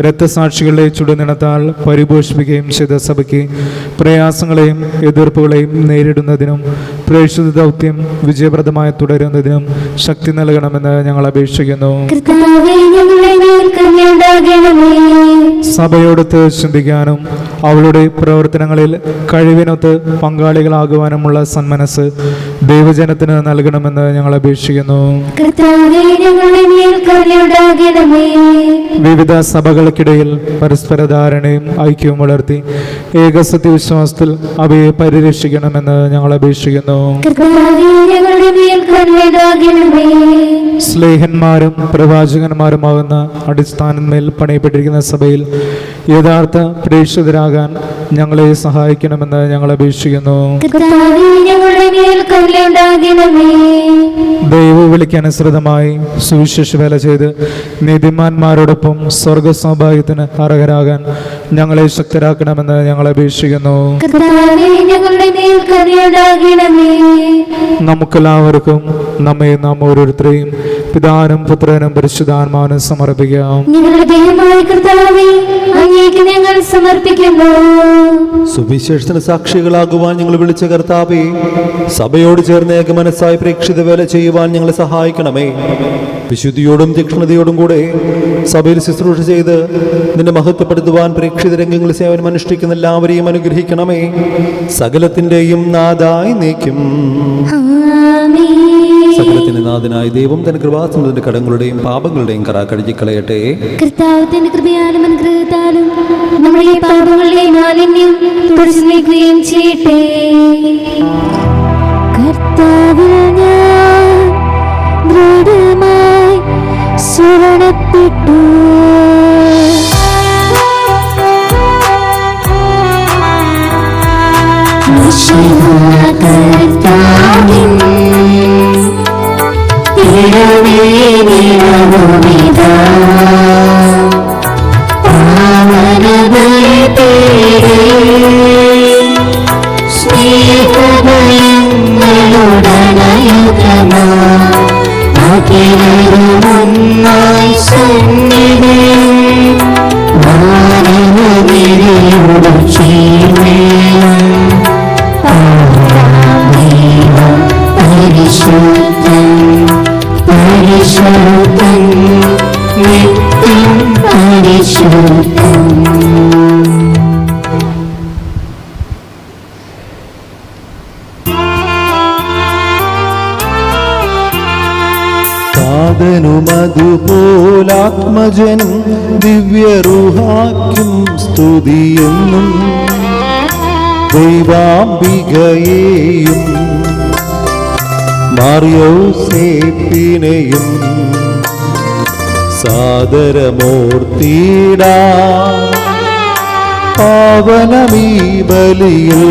Speaker 3: രക്തസാക്ഷികളുടെ ചുടുനിണത്താൽ പരിപോഷിപ്പിക്കുകയും ചെയ്ത സഭയ്ക്ക് പ്രയാസങ്ങളെയും എതിർപ്പുകളെയും നേരിടുന്നതിനും പ്രേക്ഷിത ദൗത്യം വിജയപ്രദമായി തുടരുന്നതിനും ശക്തി നൽകണമെന്ന് ഞങ്ങൾ അപേക്ഷിക്കുന്നു. സഭയോടൊത്ത് ചിന്തിക്കാനും അവളുടെ പ്രവർത്തനങ്ങളിൽ കഴിവിനൊത്ത് പങ്കാളികളാകുവാനുമുള്ള സന്മനസ് ദൈവജനത്തിന് നൽകണമെന്ന് ഞങ്ങൾ അപേക്ഷിക്കുന്നു. വിവിധ സഭകൾക്കിടയിൽ പരസ്പര ധാരണയും ഐക്യവും വളർത്തി ഏകസത്യ വിശ്വാസത്തിൽ അവയെ പരിരക്ഷിക്കണമെന്ന് ഞങ്ങൾ അപേക്ഷിക്കുന്നു. സ്ലേഹന്മാരും പ്രവാചകന്മാരുമാകുന്ന അടിസ്ഥാനന്മേൽ പണിയപ്പെട്ടിരിക്കുന്ന സഭയിൽ യഥാർത്ഥ പ്രേക്ഷിതരാകാൻ ഞങ്ങളെ സഹായിക്കണമെന്ന് ഞങ്ങൾ അപേക്ഷിക്കുന്നു. ദൈവ വിളിക്കനുസൃതമായി സുവിശേഷ വേല ചെയ്ത് നീതിമാന്മാരോടൊപ്പം സ്വർഗ സൗഭാഗ്യത്തിന് അർഹരാകാൻ ഞങ്ങളെ ശക്തരാക്കണമെന്ന് ഞങ്ങൾ അപേക്ഷിക്കുന്നു. നമുക്കെല്ലാവർക്കും നാം ഓരോരുത്തരെയും പിതാനും പുത്രനും പരിശുദ്ധാത്മാവിനും സമർപ്പിക്കാം.
Speaker 1: സുവിശേഷത്തിന് സാക്ഷികളാകുവാൻ ഞങ്ങൾ വിളിച്ച കർത്താവേ, സഭയോട് ചേർന്ന് ഏകമനസ്സായി പ്രേക്ഷിത വേല ചെയ്യുവാൻ ഞങ്ങളെ സഹായിക്കണമേ. വിശുദ്ധിയോടും തീക്ഷ്ണതയോടും കൂടെ സഭയിൽ ശുശ്രൂഷ ചെയ്ത് നിന്നെ മഹത്വപ്പെടുത്തുവാൻ പ്രേക്ഷിത രംഗങ്ങളിൽ സേവനം അനുഷ്ഠിക്കുന്ന എല്ലാവരെയും അനുഗ്രഹിക്കണമേ. സകലത്തിൻ്റെയും നാഥായി നീക്കും. സകലത്തിന്റെ നാഥനായ ദൈവം തന്റെ കൃപാസനത്തിന്റെ കടങ്ങളുടെയും പാപങ്ങളുടെയും കറ കഴുകിക്കളയട്ടെ.
Speaker 2: കർത്താവിന്റെ കൃപയാലും അനുഗ്രഹത്താലും നമ്മുടെ പാപങ്ങളുടെ മാലിന്യം തുടച്ചു നീക്കുകയും ചെയ്യട്ടെ. കർത്താവിൽ ഞാൻ ദൃഢമായി ശരണപ്പെട്ടു. തിരുവേദിയിലുമിതാ പാവനബലി തേടി സ്നേഹബലങ്ങളുടനയുഗമാ അഖിലരുമൊന്നായി സന്നിധിയിൽ മാനവനിരയുടെ ക്ഷീമേയം ദൈവം പരിശുദ്ധൻ പരിശുദ്ധൻ നിത്യം പരിശുദ്ധൻ.
Speaker 1: താതനുമതുപോലാത്മജനും ദിവ്യറുഹാക്കും സ്തുതിയെന്നും ദൈവാംബികയെയും മാർയോസേപ്പിനെയും സാദരമൂർത്തിടാ പാവനമീ ബലിയിൽ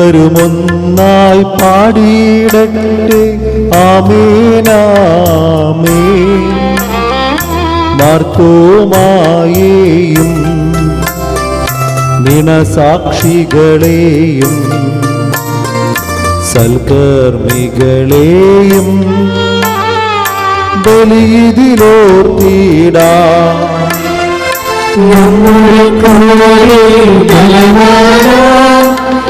Speaker 1: സർവരുമൊന്നായി പാടിയിടട്ടെ ആമേനാമേ. മാർത്തോമായേയും നിണസാക്ഷികളെയും സൽക്കർമ്മികളെയും ബലിയിതിലോർത്തിടാ
Speaker 2: നമ്മുടെ കോരിൽ ബലവാനാ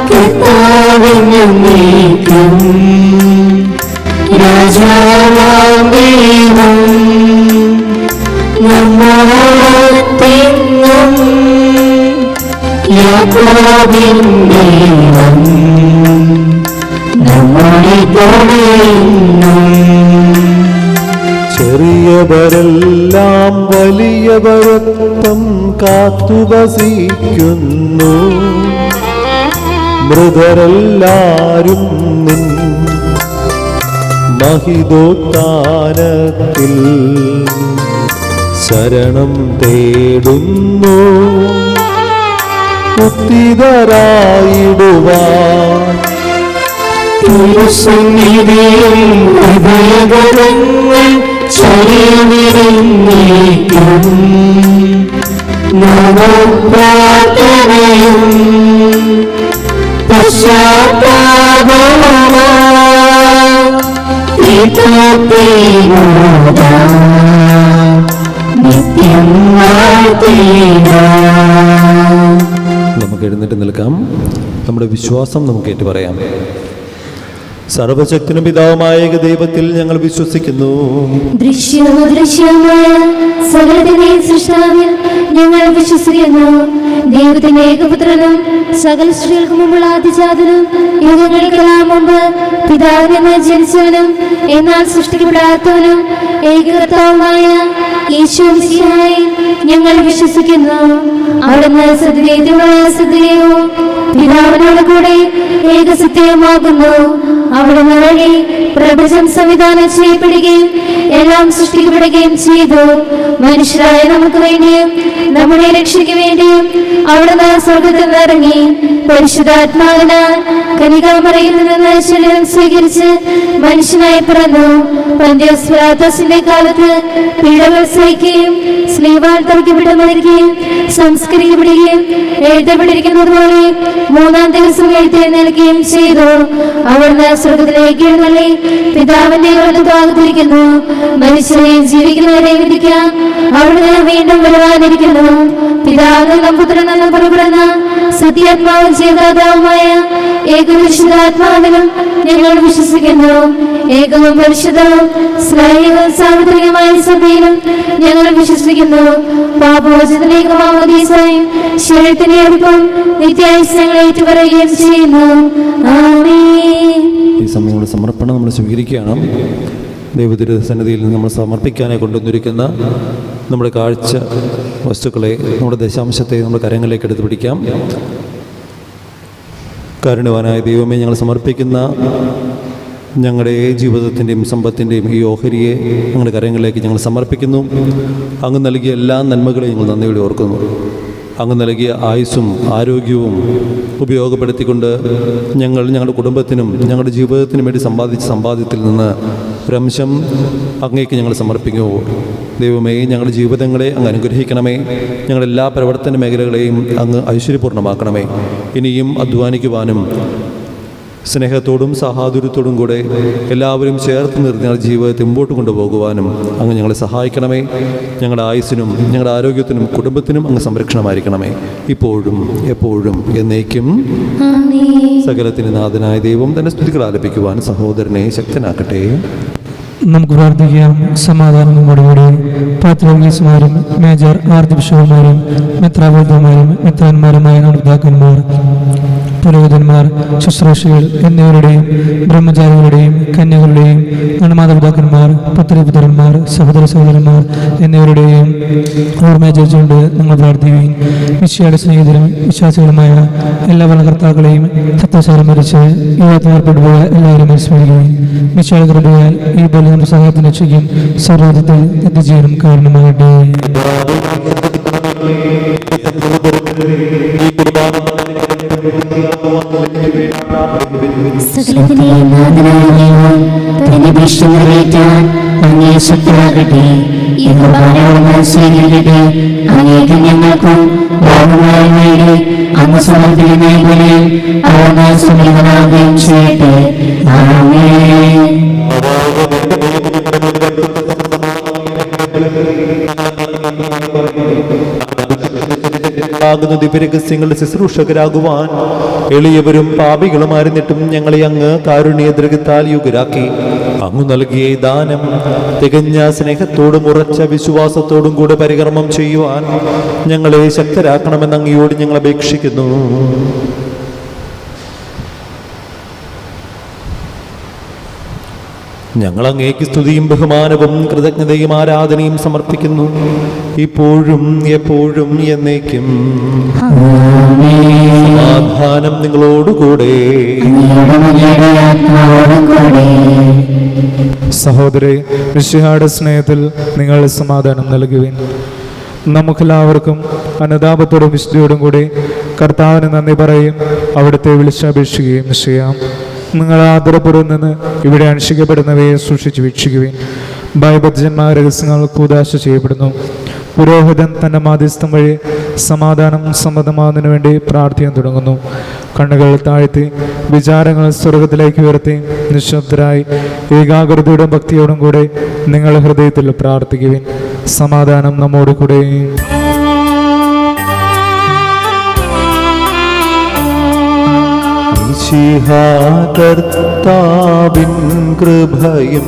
Speaker 2: കർത്താവിനെന്നേക്കും രാജാവാം ദൈവം നമ്മോടൊത്തെന്നും യാക്കോബിൻ ദൈവം നമ്മുടെ കൂടെയെന്നും.
Speaker 1: ചെറിയവരെല്ലാം വലിയവരൊപ്പം കാത്തുവസിക്കുന്നു. മൃതരെല്ലാരും നിൻ മഹിതോത്ഥാനത്തിൽ ശരണം തേടുന്നു. ഉത്തിതരായിടുവാൻ
Speaker 2: തിരുസന്നിധിയിൽ ഹൃദയഗതങ്ങൾ ചരിവിരുന്നേക്കും നവപ്രാർത്ഥനയും നിത്യം
Speaker 1: നമുക്ക് എഴുന്നേറ്റ് നിൽക്കാം. നമ്മുടെ വിശ്വാസം നമുക്ക് ഏറ്റുപറയാം. സർവശക്തനും പിതാവുമായ ദൈവത്തിൽ ഞങ്ങൾ വിശ്വസിക്കുന്നു.
Speaker 2: ദൃശ്യമദൃശ്യമായ സകലത്തിന്റെയും സൃഷ്ടാവിൽ ഞങ്ങൾ വിശ്വസിക്കുന്നു. ദൈവത്തിന്റെ ഏകപുത്രനും സകല സൃഷ്ടികൾക്ക് മുമ്പുള്ള ആദിജാതനും യുഗങ്ങൾക്കെല്ലാം മുമ്പ് പിതാവിൽ നിന്ന് ജനിച്ചവനും എന്നാൽ സൃഷ്ടിക്കപ്പെടാത്തവനും ഏകകർത്താവുമായ യേശുമിശിഹായിൽ ഞങ്ങൾ വിശ്വസിക്കുന്നു. അവിടുന്ന് സത്യവും പിതാവിനോട് കൂടെ ഏകസത്യമാകുന്നു. അവിടുന്ന് വഴി പ്രപഞ്ചം സംവിധാനം ചെയ്യപ്പെടുകയും എല്ലാം സൃഷ്ടിക്കപ്പെടുകയും ചെയ്തു. മനുഷ്യരായ നമുക്ക് വേണ്ടിയും നമ്മുടെ രക്ഷയ്ക്ക് വേണ്ടിയും അവിടുന്ന് സ്വർഗ്ഗത്തിൽ നിന്നിറങ്ങി പരിശുദ്ധാത്മാവിനാൽ കന്യകാമറിയിൽ നിന്ന് ശരീരം സ്വീകരിച്ച് മനുഷ്യനായി പിറന്നു. പന്തിയോസ് പിലാത്തോസിന്റെ കാലത്ത് പീഡകൾ സഹിക്കുകയും സ്ലീവാൽ തറയ്ക്കപ്പെട്ട് മരിക്കുകയും സംസ്കരിക്കപ്പെടുകയും എഴുതപ്പെട്ടിരിക്കുന്നത് പോലെ മൂന്നാം ദിവസം എഴുന്നേൽക്കുകയും ചെയ്തു. അവിടുന്ന് സ്വർഗ്ഗത്തിലേക്ക് എഴുന്നള്ളി പിതാവിന്റെ വലതുഭാഗത്തിരിക്കുന്നു. മനുഷ്യരെയും ജീവിക്കുന്നവരെ വിധിക്കാൻ അവിടുന്ന് വീണ്ടും വരുവാനിരിക്കുന്നു. പിതാവിനും പുത്രനെന്നും പുറപ്പെടുന്ന സത്യാത്മാവും ജീവദാതാവുമായ ഏകവിശുദ്ധാത്മാവിലും ഞങ്ങൾ വിശ്വസിക്കുന്നു. ഏകവും പരിശുദ്ധവും സ്നേഹവും സാർവത്രികമായ സഭയിലും ഞങ്ങൾ വിശ്വസിക്കുന്നു. പാപമോചനത്തിലേക്ക് മാമോദീസായും ശരീരത്തിന്റെ അടുപ്പം നിത്യായുസ്സങ്ങൾ ഏറ്റുപറയുകയും ചെയ്യുന്നു. ആമേൻ.
Speaker 1: ഈ സമയങ്ങളുടെ സമർപ്പണം നമ്മൾ സ്വീകരിക്കുകയാണ്. ദൈവത്തിൻ്റെ സന്നിധിയിൽ നിന്ന് നമ്മൾ സമർപ്പിക്കാനായി കൊണ്ടുവന്നിരിക്കുന്ന നമ്മുടെ കാഴ്ച വസ്തുക്കളെ, നമ്മുടെ ദശാംശത്തെ നമ്മുടെ കരങ്ങളിലേക്ക് എടുത്ത് പിടിക്കാം. കാരുണ്യവാനായ ദൈവമേ, ഞങ്ങൾ സമർപ്പിക്കുന്ന ഞങ്ങളുടെ ജീവിതത്തിൻ്റെയും സമ്പത്തിൻ്റെയും ഈ ഓഹരിയെ ഞങ്ങളുടെ കരങ്ങളിലേക്ക് ഞങ്ങൾ സമർപ്പിക്കുന്നു. അങ്ങ് നൽകിയ എല്ലാ നന്മകളെയും ഞങ്ങൾ നന്ദിയോടെ ഓർക്കുന്നു. അങ്ങ് നൽകിയ ആയുസ്സും ആരോഗ്യവും ഉപയോഗപ്പെടുത്തിക്കൊണ്ട് ഞങ്ങളുടെ കുടുംബത്തിനും ഞങ്ങളുടെ ജീവിതത്തിനും വേണ്ടി സമ്പാദിച്ച സമ്പാദ്യത്തിൽ നിന്ന് ഒരംശം അങ്ങേക്ക് ഞങ്ങൾ സമർപ്പിക്കുമോ. ദൈവമേ, ഞങ്ങളുടെ ജീവിതങ്ങളെ അങ്ങ് അനുഗ്രഹിക്കണമേ. ഞങ്ങളുടെ എല്ലാ പ്രവർത്തന മേഖലകളെയും അങ്ങ് ഐശ്വര്യപൂർണ്ണമാക്കണമേ. ഇനിയും അധ്വാനിക്കുവാനും സ്നേഹത്തോടും സഹാതുര്യത്തോടും കൂടെ എല്ലാവരും ചേർത്ത് നിർത്തി ഞങ്ങളുടെ ജീവിതത്തെ മുമ്പോട്ട് കൊണ്ടുപോകുവാനും അങ്ങ് ഞങ്ങളെ സഹായിക്കണമേ. ഞങ്ങളുടെ ആയുസ്സിനും ഞങ്ങളുടെ ആരോഗ്യത്തിനും കുടുംബത്തിനും അങ്ങ് സംരക്ഷണമായിരിക്കണമേ, ഇപ്പോഴും എപ്പോഴും എന്നേക്കും. സകലത്തിന് നാഥനായ ദൈവം തന്നെ സ്തുതികൾ ആലപിക്കുവാൻ സഹോദരനെ ശക്തനാക്കട്ടെ.
Speaker 4: നമുക്ക് പ്രാർത്ഥിക്കാം. സമാധാനം നമ്മോടുകൂടി. പാത്രോഗീസുമാരും മേജർ ആർച്ച് ബിഷപ്പുമാരും മെത്രാപോലിത്തമാരും മെത്രാന്മാരുമായ നമ്മുടെ പിതാക്കന്മാർ, പുരോഹിതന്മാർ, ശുശ്രൂഷകൾ എന്നിവരുടെയും ബ്രഹ്മചാരികളുടെയും കന്യകളുടെയും നമ്മുടെ മാതാപിതാക്കന്മാർ, പുത്രപുത്രന്മാർ, സഹോദര സഹോദരന്മാർ എന്നിവരുടെയും ഓർമ്മയെ ചേർച്ചുകൊണ്ട് നമ്മൾ പ്രാർത്ഥിക്കുകയും വിശ്വയുടെ സ്നേഹിതരും വിശ്വാസികളുമായ എല്ലാ ഭരണകർത്താക്കളെയും സത്യസാരം മരിച്ച് യുവാത്മാർപ്പെടുപോയ എല്ലാവരും അനുസ്മരിക്കുകയും വിശ്വയുടെ കൃപയാൽ ഈ ബലം സഹായത്തിന് രക്ഷിക്കും സർവ്വത്തിൽ എത്തിച്ചേരും കാരണമാകട്ടെ.
Speaker 2: സകലത്തിനെയും നാഥനായ ദൈവം തന്റെ ഭീഷണി നിറവേറ്റാൻ അങ്ങേ ശക്തരാകട്ടെ. ഈ കുർബാന സ്വീകരിക്കട്ടെ. അങ്ങേക്ക് ഞങ്ങൾക്കും ഭാഗമായി നേടി അങ്ങ് സമർപ്പിക്കുന്ന ബലിയിൽ അവിടുന്ന് സമീപനാകുകയും ചെയ്യട്ടെ. ആമേൻ.
Speaker 1: ദിവ്യരഹസ്യങ്ങളുടെ ശുശ്രൂഷകരാകുവാൻ എളിയവരും പാപികളുമായിരുന്നിട്ടും ഞങ്ങളെ അങ്ങ് കാരുണ്യദ്രകത്താൽ യുഗരാക്കി. അങ്ങ് നൽകിയ ദാനം തികഞ്ഞ സ്നേഹത്തോടും ഉറച്ച വിശ്വാസത്തോടും കൂടെ പരികർമ്മം ചെയ്യുവാൻ ഞങ്ങളെ ശക്തരാക്കണമെന്ന് അങ്ങയോട് ഞങ്ങൾ അപേക്ഷിക്കുന്നു. ഞങ്ങൾ അങ്ങേക്ക് സ്തുതിയും ബഹുമാനവും കൃതജ്ഞതയും ആരാധനയും സമർപ്പിക്കുന്നു, ഇപ്പോഴും എപ്പോഴും എന്നേക്കും. സമാധാനം നിങ്ങളോടുകൂടെ.
Speaker 3: സഹോദരേ, മിശിഹായുടെ സ്നേഹത്തിൽ നിങ്ങൾ സമാധാനം നൽകുവിൻ. നമുക്കെല്ലാവർക്കും അനുതാപത്തോടും വിശുദ്ധിയോടും കൂടി കർത്താവിന് നന്ദി പറയും അവിടുത്തെ വിളിച്ചപേക്ഷിക്കുകയും ചെയ്യാം. നിങ്ങൾ ആദരപൂർവ്വം നിന്ന് ഇവിടെ അനുഷ്ഠിക്കപ്പെടുന്നവയെ സൂക്ഷിച്ച് വീക്ഷിക്കുവിൻ. ഭയഭക്തന്മാർ രഹസ്യങ്ങൾ കൂദാശ ചെയ്യപ്പെടുന്നു. പുരോഹിതൻ തൻ്റെ മാധ്യസ്ഥം വഴി സമാധാനം സമ്മതമാകുന്നതിനു വേണ്ടി പ്രാർത്ഥിക്കാൻ തുടങ്ങുന്നു. കണ്ണുകൾ താഴ്ത്തി വിചാരങ്ങൾ സ്വർഗത്തിലേക്ക് ഉയർത്തി നിശബ്ദരായി ഏകാഗ്രതയോടും ഭക്തിയോടും കൂടെ നിങ്ങൾ ഹൃദയത്തിൽ പ്രാർത്ഥിക്കുവിൻ. സമാധാനം നമ്മോട് കൂടെ.
Speaker 1: കർത്താവിൻ കൃപയും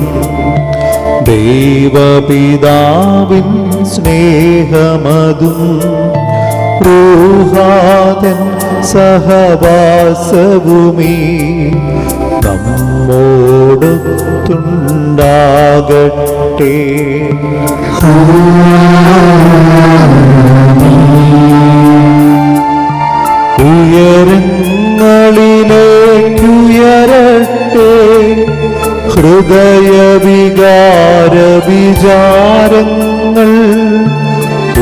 Speaker 1: ദൈവപിതാവിൻ സ്നേഹമതും റൂഹാതൻ സഹവാസവുമീ നമ്മോടൊത്തുണ്ടാകട്ടെ. ഉയരങ്ങളിലേക്കുയരട്ടെ ഹൃദയവികാര വിചാരങ്ങൾ.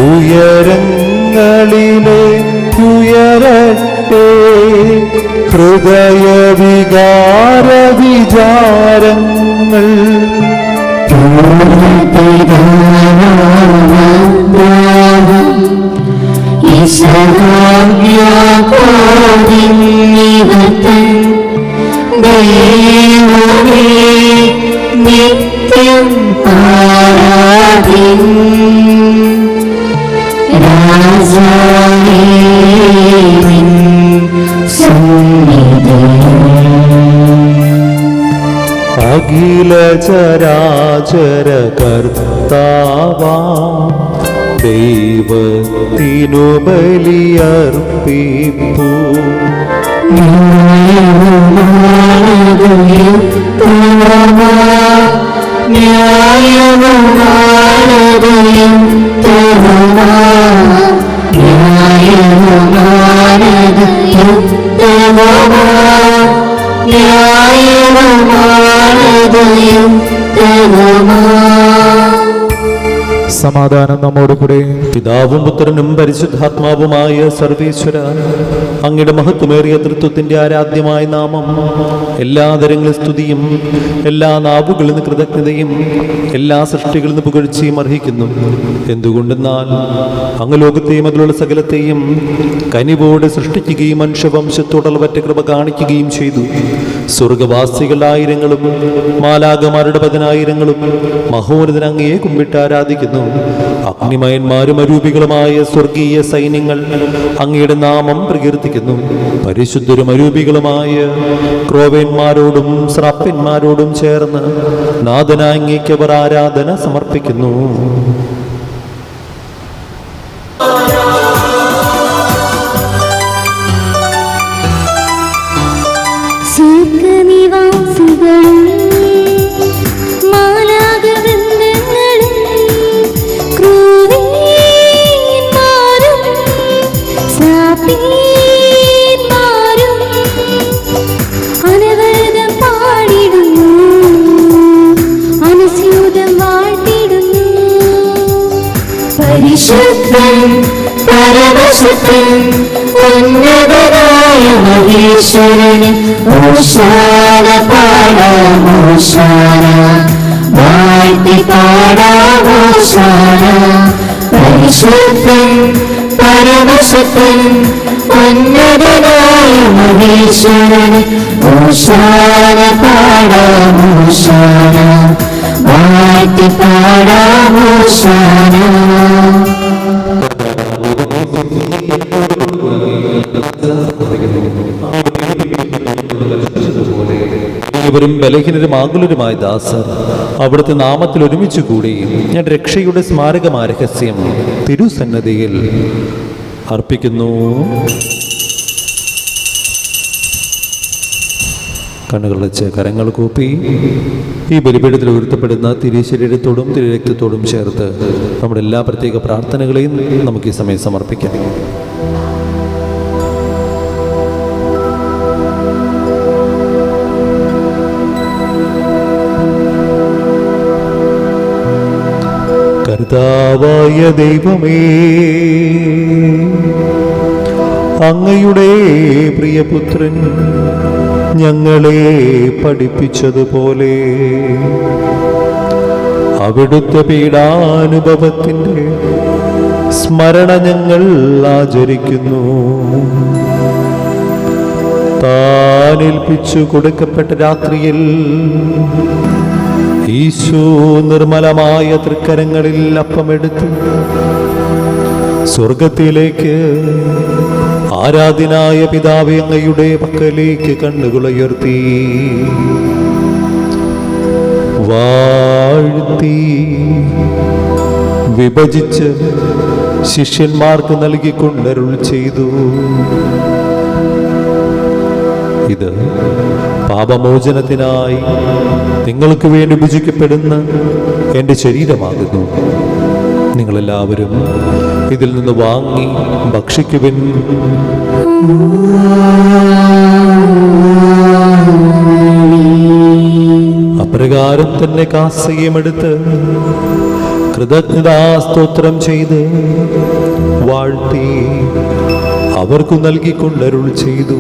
Speaker 1: ഉയരങ്ങളിലേക്കുയരട്ടെ ഹൃദയവികാര വിചാരങ്ങൾ.
Speaker 2: നിത്യം ആരാധ്യൻ രാജാവേ നിൻ സന്നിധിയിൽ.
Speaker 1: അഖില ചരാചര കർത്താവാ ദൈവത്തിനു ബലിയർപ്പിപ്പൂ.
Speaker 2: ന്യായവും മാനതയും തരുമാ ന്യായവും മാനതയും തരുമാ ന്യായവും മാനതയും തരുമാ.
Speaker 3: സമാധാനം നമ്മോട് കൂടെ.
Speaker 1: പിതാവും പുത്രനും പരിശുദ്ധാത്മാവുമായ സർവേശ്വര, അങ്ങയുടെ മഹത്വമേറിയ തൃത്വത്തിന്റെ ആരാധ്യമായ നാമം എല്ലാ തരങ്ങളിൽ സ്തുതിയും എല്ലാ നാവുകളിൽ നിന്ന് കൃതജ്ഞതയും എല്ലാ സൃഷ്ടികളിൽ നിന്ന് പുകഴ്ചയും അർഹിക്കുന്നു. എന്തുകൊണ്ടെന്നാൽ അങ്ങ് ലോകത്തെയും അതിലുള്ള സകലത്തെയും കനിവോടെ സൃഷ്ടിക്കുകയും മനുഷ്യവംശത്തോടുള്ളവറ്റ കൃപ കാണിക്കുകയും ചെയ്തു. സ്വർഗവാസികൾ ആയിരങ്ങളും മാലാകമാരുടെ 10,000-ങ്ങളും മഹോന്നതൻ അങ്ങയെ കുമ്പിട്ട് ആരാധിക്കുന്നു. അഗ്നിമയന്മാരും അരൂപികളുമായ സ്വർഗീയ സൈന്യങ്ങൾ അങ്ങയുടെ നാമം പ്രകീർത്തിക്കുന്നു. പരിശുദ്ധരും അരൂപികളുമായ ക്രോവേന്മാരോടും സ്രാപ്യന്മാരോടും ചേർന്ന് നാഥനായ അങ്ങേക്ക് അവർ ആരാധന സമർപ്പിക്കുന്നു.
Speaker 2: പരിശുദ്ധൻ പരമശുദ്ധൻ ഉന്നതനായ മഹേശ്വരന് ഓശാന പാടാം ഓശാന വാഴ്ത്തി പാടാം ഓശാന. പരിശുദ്ധൻ പരമശുദ്ധൻ ഉന്നതനായ മഹേശ്വരന് ഓശാന പാടാം ഓശാന വാഴ്ത്തി പാടാം ഓശാന.
Speaker 1: ഇവരും ബലഹീനരും ആകുലരുമായ ദാസർ അവിടുത്തെ നാമത്തിൽ ഒരുമിച്ച് കൂടി ഞാൻ രക്ഷയുടെ സ്മാരകമായ രഹസ്യം തിരുസന്നതിയിൽ അർപ്പിക്കുന്നു. കണ്ണുകളച്ച് കരങ്ങൾ കൂപ്പി ഈ ബലിപീഠത്തിൽ ഉയർത്തപ്പെടുന്ന തിരുശരീരത്തോടും തിരുരക്തത്തോടും ചേർത്ത് നമ്മുടെ എല്ലാ പ്രത്യേക പ്രാർത്ഥനകളെയും നമുക്ക് ഈ സമയം സമർപ്പിക്കാം. കർത്താവായ ദൈവമേ, അങ്ങയുടെ പ്രിയപുത്രൻ ഞങ്ങളെ പഠിപ്പിച്ചതുപോലെ അവിടുത്തെ പീഡാനുഭവത്തിൻ്റെ സ്മരണ ഞങ്ങൾ ആചരിക്കുന്നു. താനേൽപ്പിച്ചു കൊടുക്കപ്പെട്ട രാത്രിയിൽ ഈശോ നിർമ്മലമായ തൃക്കരങ്ങളിൽ അപ്പമെടുത്ത് സ്വർഗത്തിലേക്ക് ആരാധനായ പിതാവേ അങ്ങയുടെ പക്കലേക്ക് കണ്ണുകളുയർത്തി വാഴ്ത്തി വിഭജിച്ച് ശിഷ്യന്മാർക്ക് നൽകിക്കൊണ്ടരുൾ ചെയ്തു. ഇത് പാപമോചനത്തിനായി നിങ്ങൾക്ക് വേണ്ടി ഭുജിക്കപ്പെടുന്ന എൻ്റെ ശരീരമാകുന്നു. നിങ്ങളെല്ലാവരും ഇതിൽ നിന്ന് വാങ്ങി ഭക്ഷിക്കുവിൻ. അപ്രകാരം തന്നെ കാസയുമെടുത്ത് കൃതജ്ഞതാസ്തോത്രം ചെയ്ത് വാഴ്ത്തി അവർക്കു നൽകിക്കൊണ്ടരുൾ ചെയ്തു.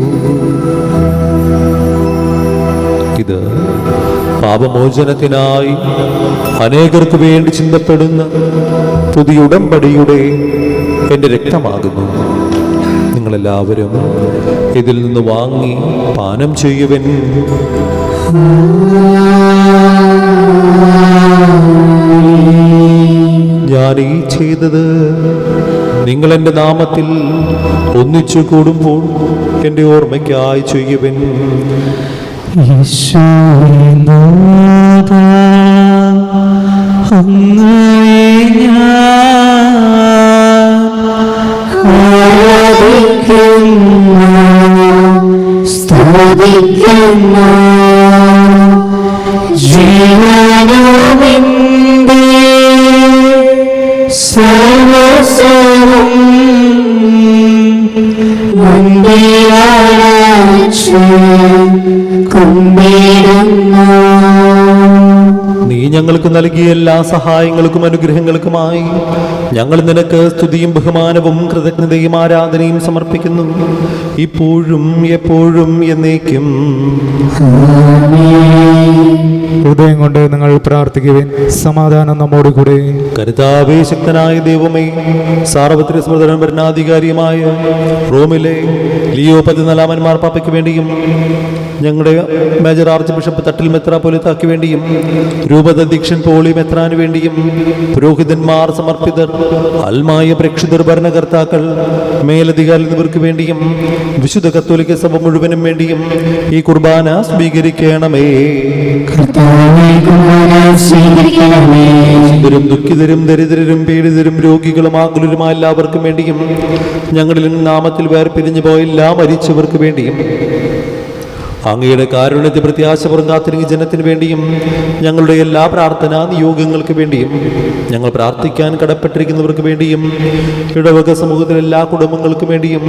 Speaker 1: ഇത് പാപമോചനത്തിനായി അനേകർക്ക് വേണ്ടി ചിന്തപ്പെടുന്ന പുതിയ ഉടമ്പടിയുടെ എൻ്റെ രക്തമാകുന്നു. നിങ്ങളെല്ലാവരും ഇതിൽ നിന്ന് വാങ്ങി പാനം ചെയ്യുവൻ. ഞാൻ ഈ ചെയ്തത് നിങ്ങൾ എൻ്റെ നാമത്തിൽ ഒന്നിച്ചു കൂടുമ്പോൾ എൻ്റെ ഓർമ്മയ്ക്കായി ചെയ്യുവൻ.
Speaker 2: സ്തുതിക്കുന്നു ജീവനോമേ സർവസ്വവും മുൻപിലണച്ച് കുമ്പിടുന്നു.
Speaker 1: നീ ഞങ്ങൾക്ക് നൽകിയ എല്ലാ സഹായങ്ങൾക്കും അനുഗ്രഹങ്ങൾക്കുമായി ഞങ്ങൾ നിനക്ക് സ്തുതിയും ബഹുമാനവും കൃതജ്ഞതയും ആരാധനയും സമർപ്പിക്കുന്നു, ഇപ്പോഴും എപ്പോഴും എന്നേക്കും.
Speaker 3: ഹൃദയം കൊണ്ട് നിങ്ങൾ പ്രാർത്ഥിക്കുവിൻ. സമാധാനം നമ്മോടുകൂടെ.
Speaker 1: കർത്താവേ, ശക്തനായ ദൈവമേ, സാർവത്രിക സ്മൃതൻ ഭരണാധികാരിയുമായ റോമിലെ ലിയോ 14 മാർപ്പാപ്പയ്ക്ക് വേണ്ടിയും ഞങ്ങളുടെ മേജർ ആർച്ച് ബിഷപ്പ് തട്ടിൽ മെത്രാപ്പൊലീത്താക്ക് വേണ്ടിയും രൂപതാധ്യക്ഷൻ പോളി മെത്രാന് വേണ്ടിയും പുരോഹിതന്മാർ, സമർപ്പിതർ, അൽമായ പ്രേക്ഷിതർ, ഭരണകർത്താക്കൾ, മേലധികാരി എന്നിവർക്ക് വേണ്ടിയും വിശുദ്ധ കത്തോലിക്ക സഭ മുഴുവനും വേണ്ടിയും ഈ കുർബാന സ്വീകരിക്കണമേ. ദുഃഖിതരും ദരിദ്രരും പീഡിതരും രോഗികളും ആകുലരുമായ എല്ലാവർക്കും വേണ്ടിയും ഞങ്ങളിൽ നാമത്തിൽ വേർപിരിഞ്ഞു പോയ എല്ലാ മരിച്ചവർക്ക് വേണ്ടിയും അങ്ങയുടെ കാരുണ്യത്തെ പ്രത്യാശപൂർവ്വം കാത്തിരിക്കുന്ന ജനത്തിന് വേണ്ടിയും ഞങ്ങളുടെ എല്ലാ പ്രാർത്ഥനാ നിയോഗങ്ങൾക്ക് വേണ്ടിയും ഞങ്ങൾ പ്രാർത്ഥിക്കാൻ കടപ്പെട്ടിരിക്കുന്നവർക്ക് വേണ്ടിയും ഇടവക സമൂഹത്തിലെ എല്ലാ കുടുംബങ്ങൾക്കും വേണ്ടിയും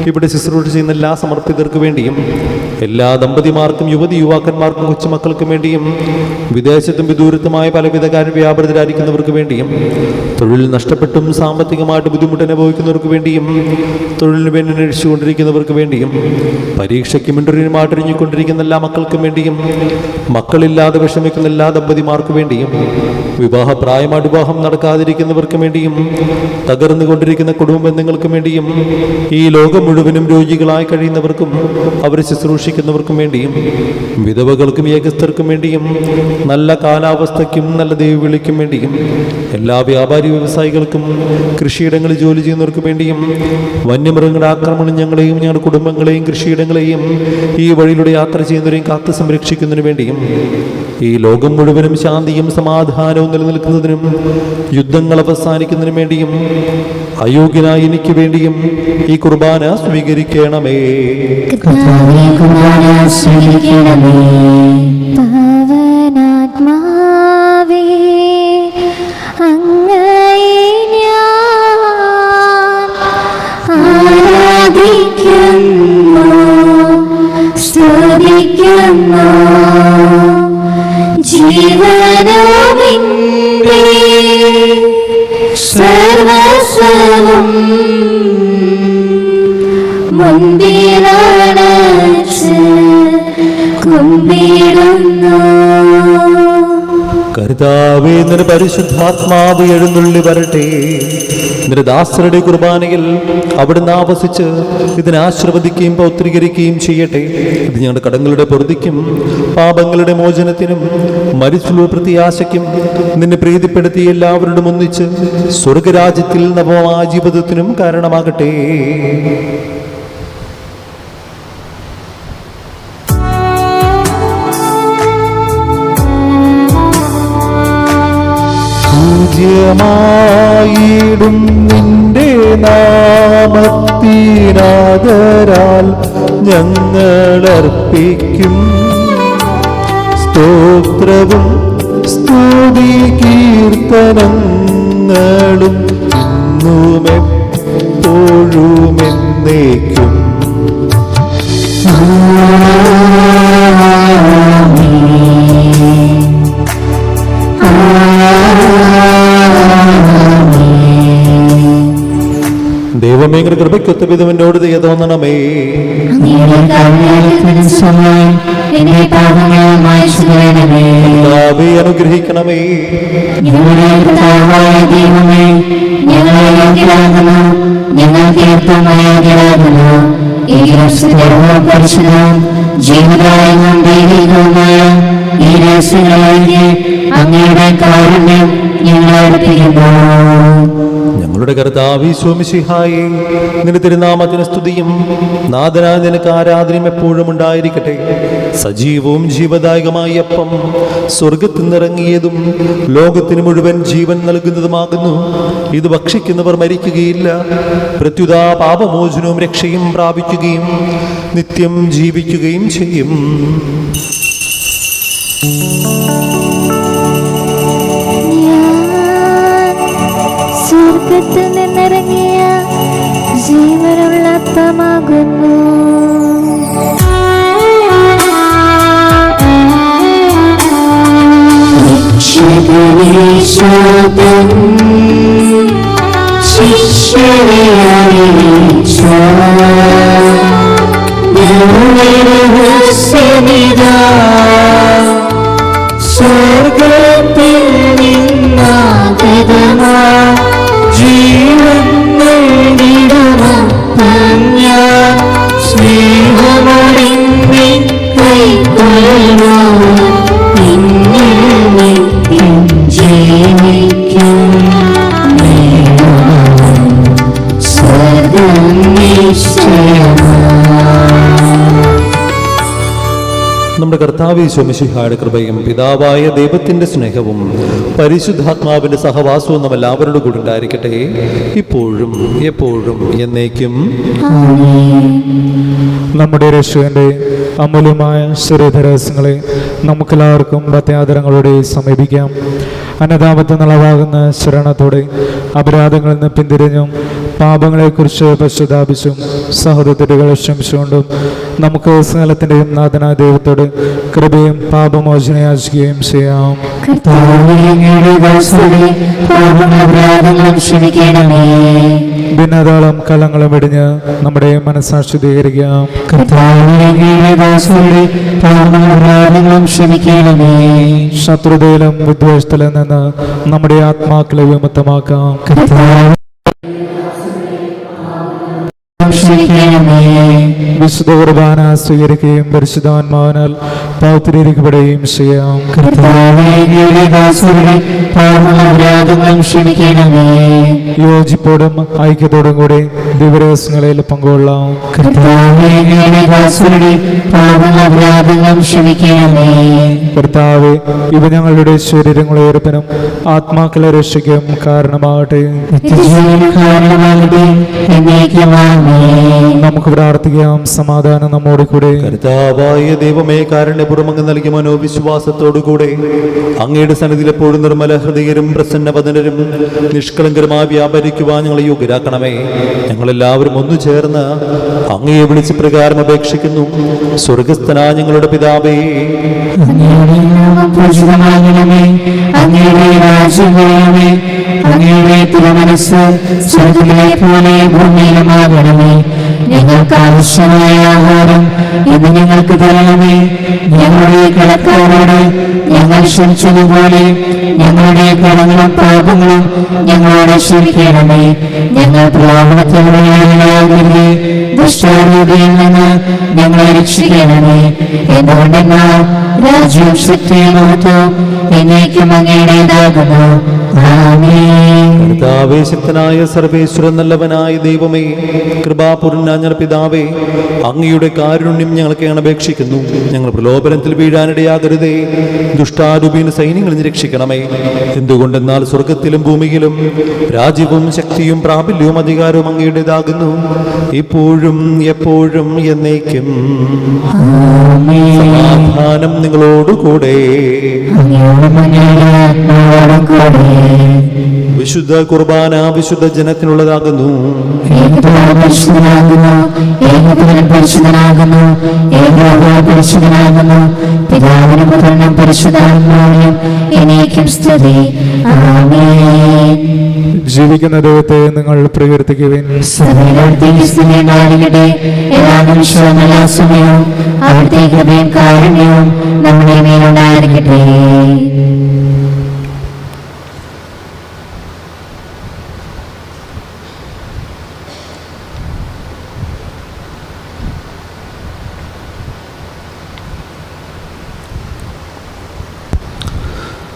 Speaker 1: ഇവിടെ ശുശ്രൂഷ ചെയ്യുന്ന എല്ലാ സമർപ്പിതർക്ക് വേണ്ടിയും എല്ലാ ദമ്പതിമാർക്കും യുവതി യുവാക്കന്മാർക്കും കൊച്ചുമക്കൾക്കും വേണ്ടിയും വിദേശത്തും വിദൂരത്തുമായ പലവിധ കാര്യവ്യാപൃതരായിരിക്കുന്നവർക്ക് വേണ്ടിയും തൊഴിൽ നഷ്ടപ്പെട്ടും സാമ്പത്തികമായിട്ട് ബുദ്ധിമുട്ട് അനുഭവിക്കുന്നവർക്ക് വേണ്ടിയും തൊഴിലിന് വേണ്ടി അന്വേഷിച്ചുകൊണ്ടിരിക്കുന്നവർക്ക് വേണ്ടിയും പരീക്ഷയ്ക്കും ഇന്റർവ്യൂമായിട്ട് കൊണ്ടിരിക്കുന്ന എല്ലാ മക്കൾക്കും വേണ്ടിയും മക്കളില്ലാതെ വിഷമിക്കുന്ന എല്ലാ ദമ്പതിമാർക്കു വേണ്ടിയും വിവാഹപ്രായമായിട്ട് വിവാഹം നടക്കാതിരിക്കുന്നവർക്കും വേണ്ടിയും തകർന്നുകൊണ്ടിരിക്കുന്ന കുടുംബ ബന്ധങ്ങൾക്കും വേണ്ടിയും ഈ ലോകം മുഴുവനും രോഗികളായി കഴിയുന്നവർക്കും അവരെ ശുശ്രൂഷിക്കുന്നവർക്കും വേണ്ടിയും വിധവകൾക്കും ഏകസ്ഥർക്കും വേണ്ടിയും നല്ല കാലാവസ്ഥയ്ക്കും നല്ല ദൈവവിളിക്കും വേണ്ടിയും എല്ലാ വ്യാപാരി വ്യവസായികൾക്കും കൃഷിയിടങ്ങളിൽ ജോലി ചെയ്യുന്നവർക്കും വേണ്ടിയും വന്യമൃഗങ്ങളുടെ ആക്രമണം ഞങ്ങളെയും ഞങ്ങളുടെ കുടുംബങ്ങളെയും കൃഷിയിടങ്ങളെയും ഈ വഴിയിലൂടെ യാത്ര ചെയ്യുന്നവരെയും കാത്തു സംരക്ഷിക്കുന്നതിനു വേണ്ടിയും ഈ ലോകം മുഴുവനും ശാന്തിയും സമാധാനവും നിലനിൽക്കുന്നതിനും യുദ്ധങ്ങൾ അവസാനിക്കുന്നതിനും വേണ്ടിയും അയോഗ്യനായ എനിക്ക് വേണ്ടിയും ഈ കുർബാന സ്വീകരിക്കണമേ.
Speaker 2: പാവനാത്മാവേ, അങ്ങയെ ഞാൻ ആരാധിക്കുന്നു, സ്തുതിക്കുന്നു. ജീവനോവിന്റെ സർവസ്വവും മുൻപിലണച്ച് കുമ്പിടുന്നു.
Speaker 1: കർത്താവേ, നിന്റെ പരിശുദ്ധാത്മാവ് എഴുന്നള്ളി വരട്ടെ. നിന്റെ ദാസരുടെ കുർബാനയിൽ അവിടുന്ന് ആവസിച്ച് ഇതിനെ ആശീർവദിക്കുകയും പൗത്രീകരിക്കുകയും ചെയ്യട്ടെ. ഇത് ഞങ്ങളുടെ കടങ്ങളുടെ പൊറുതിക്കും പാപങ്ങളുടെ മോചനത്തിനും മരിച്ചുള്ള പ്രത്യാശയ്ക്കും നിന്നെ പ്രീതിപ്പെടുത്തി എല്ലാവരോടും ഒന്നിച്ച് സ്വർഗരാജ്യത്തിൽ നവമായ ജീവിതത്തിനും കാരണമാകട്ടെ. പൂജ്യമായിടും നിന്റെ നാമത്തിനാദരാൽ ഞങ്ങളർപ്പിക്കും സ്തോത്രവും സ്തുതി കീർത്തനങ്ങളും ഇന്നുമെപ്പോഴും എന്നേക്കും. ദൈവമേ, കൃപയ്ക്കൊത്ത വിധവനോട് ദയ തോന്നണമേ. അനുഗ്രഹിക്കണമേ.
Speaker 2: അങ്ങയുടെ കാരുണ്യം ഞങ്ങൾ അർപ്പിക്കുന്നു.
Speaker 1: ഞങ്ങളുടെ കർത്താവേ ഈശോ മിശിഹായേ, നിന്റെ തിരുനാമത്തിന് സ്തുതിയും നാഥനായ നിനക്ക് ആരാധനയും എപ്പോഴും ഉണ്ടായിരിക്കട്ടെ. സജീവവും ജീവദായകമായ അപ്പം സ്വർഗത്തിൽ നിന്നിറങ്ങിയതും ലോകത്തിന് മുഴുവൻ ജീവൻ നൽകുന്നതുമാകുന്നു. ഇത് ഭക്ഷിക്കുന്നവർ മരിക്കുകയില്ല, പ്രത്യുത പാപമോചനവും രക്ഷയും പ്രാപിക്കുകയും നിത്യം ജീവിക്കുകയും ചെയ്യും.
Speaker 2: സ്വർഗ സ്വർഗത്തിൽ നിന്നിറങ്ങിയ ജീവനുള്ള അപ്പമാകുന്നു.
Speaker 7: സ്വർഗത്തിൽ നിന്നാഗതമാ ജീവൻ നേടിടുമപ്പം ഞാൻ സ്നേഹമൊഴിഞ്ഞി കൈക്കൊള്ളൂ പിന്നിൽ നിത്യം ജീവിക്കും സ്വർഗം നിശ്ചയമാ.
Speaker 1: നമ്മുടെ കർത്താവ് ഈശോ മിശിഹായുടെ കൃപയും പിതാവായ ദൈവത്തിന്റെ സ്നേഹവും പരിശുദ്ധാത്മാവിന്റെ സഹവാസവും നാം എല്ലാവരോടും കൂടി ഉണ്ടായിരിക്കട്ടെ, ഇപ്പോഴും എപ്പോഴും എന്നേക്കും.
Speaker 3: നമ്മുടെ രക്ഷകന്റെ അമൂല്യമായ ശരീരരഹസ്യങ്ങളെ നമുക്കെല്ലാവർക്കും ഭക്ത്യാദരങ്ങളോടെ സമീപിക്കാം. അന്നദാപത്തിൽ നിളവാകുന്ന ശരണത്തോടെ അപരാധങ്ങളിൽ നിന്ന് പിന്തിരിഞ്ഞും പാപങ്ങളെക്കുറിച്ച് പശ്ചാത്താപിച്ചും സഹോദരങ്ങൾ ക്ഷമിച്ചുകൊണ്ടും നമുക്ക് സകലത്തിൻ്റെയും നാഥനായ ദൈവത്തോട് കൃപയും പാപമോചനയാചിക്കുകയും ചെയ്യാം. ഭിന്നതാളം കലങ്ങളും വെടിഞ്ഞ് നമ്മുടെ മനസ്സാക്ഷി ധീകരിക്കാം. ശത്രുതയിലും വിദ്വേഷത്തിലും നിന്ന് നമ്മുടെ ആത്മാക്കളെ വിമുക്തമാക്കാം. വിശുദ്ധ കുർബാന സ്വീകരിക്കുകയും പരിശുദ്ധാത്മാവിനാൽ പൗത്രീകരിക്കപ്പെടുകയും ചെയ്യാം. യോജിപ്പോടും ഐക്യത്തോടും കൂടി ദിവരഹസ്യങ്ങളിൽ പങ്കുകൊള്ളാം. കർത്താവേ, ഇവ ഞങ്ങളുടെ ശരീരങ്ങളെ ഉയർപ്പിനും ആത്മാക്കളെ രക്ഷിക്കും കാരണമാകട്ടെ. നമുക്ക് പ്രാർത്ഥിക്കാം. സമാധാനം നമ്മോട് കൂടെ.
Speaker 1: കർത്താവായ ദൈവമേ, കാരുണ്യപൂർവ്വം അങ്ങ് നൽകിയ മനോവിശ്വാസത്തോടുകൂടെ അങ്ങയുടെ സന്നിധിയിൽ എപ്പോഴും നിർമ്മല ഹൃദയരും പ്രസന്നവദനരും നിഷ്കളങ്കരമായി വ്യാപരിക്കുവാൻ ഞങ്ങളെ യോഗ്യരാക്കണമേ. ഞങ്ങളെല്ലാവരും ഒന്നു ചേർന്ന് അങ്ങയെ വിളിച്ച് പ്രകാരം അപേക്ഷിക്കുന്നു. സ്വർഗസ്ഥനായ ഞങ്ങളുടെ പിതാവേ,
Speaker 7: അങ്ങയുടെ തിരുമനസ്സ് സ്വർഗ്ഗത്തിലെ പോലെ ഭൂമിയിലുമാകണമേ. ഞങ്ങൾക്ക് ആവശ്യമായ ആഹാരം ഇന്ന് ഞങ്ങൾക്ക് തരണമേ. ഞങ്ങളുടെ കടക്കാരോട് ഞങ്ങൾ ക്ഷമിച്ചതുപോലെ ഞങ്ങളുടെ കടങ്ങളും പാപങ്ങളും ഞങ്ങളോട് ക്ഷമിക്കണമേ. ഞങ്ങൾ പ്രലോഭനത്തിലൂടെ ദുഷ്ടാരൂപിയിൽ നിന്ന് ഞങ്ങളെ രക്ഷിക്കണമേ. എന്തുകൊണ്ടെന്നാൽ രാജ്യവും ശക്തിയും മഹത്വവും എന്നേക്കും അങ്ങയുടേതാകുന്നു.
Speaker 1: കർത്താവേ, ശക്തനായ സർവേശ്വരൻ നല്ലവനായ ദൈവമേ, കൃപാപൂർണ്ണനായ ഞങ്ങളുടെ പിതാവേ, അങ്ങയുടെ കാരുണ്യം ഞങ്ങൾക്ക് അപേക്ഷിക്കുന്നു. ഞങ്ങൾ പ്രലോഭനത്തിൽ വീഴാനിടയാകരുതേ. ദുഷ്ടാരൂപീന സൈന്യങ്ങളിൽ നിന്ന് രക്ഷിക്കണമേ. എന്തുകൊണ്ടെന്നാൽ സ്വർഗത്തിലും ഭൂമിയിലും രാജ്യവും ശക്തിയും പ്രാബല്യവും അധികാരവും അങ്ങയുടേതാകുന്നു, ഇപ്പോഴും എപ്പോഴും എന്നേക്കും. സമാധാനം നിങ്ങളോടുകൂടെ. വിശുദ്ധ കുർബാന വിശുദ്ധ ജനത്തിനുള്ളതാകുന്നു.
Speaker 7: പിതാവിനും പുത്രനും പരിശുദ്ധാത്മാവിനും എന്നേക്കും സ്തുതി. ആമേൻ.
Speaker 3: ജീവിക്കുന്ന ദൈവത്തെ നിങ്ങൾ പ്രകീർത്തിക്കുവിൻ.
Speaker 7: എല്ലാ നിമിഷവും എല്ലാ സമയവും അവിടുത്തെ കൃപയും കാരുണ്യവും നമ്മുടെ മേലുണ്ടായിരിക്കട്ടെ.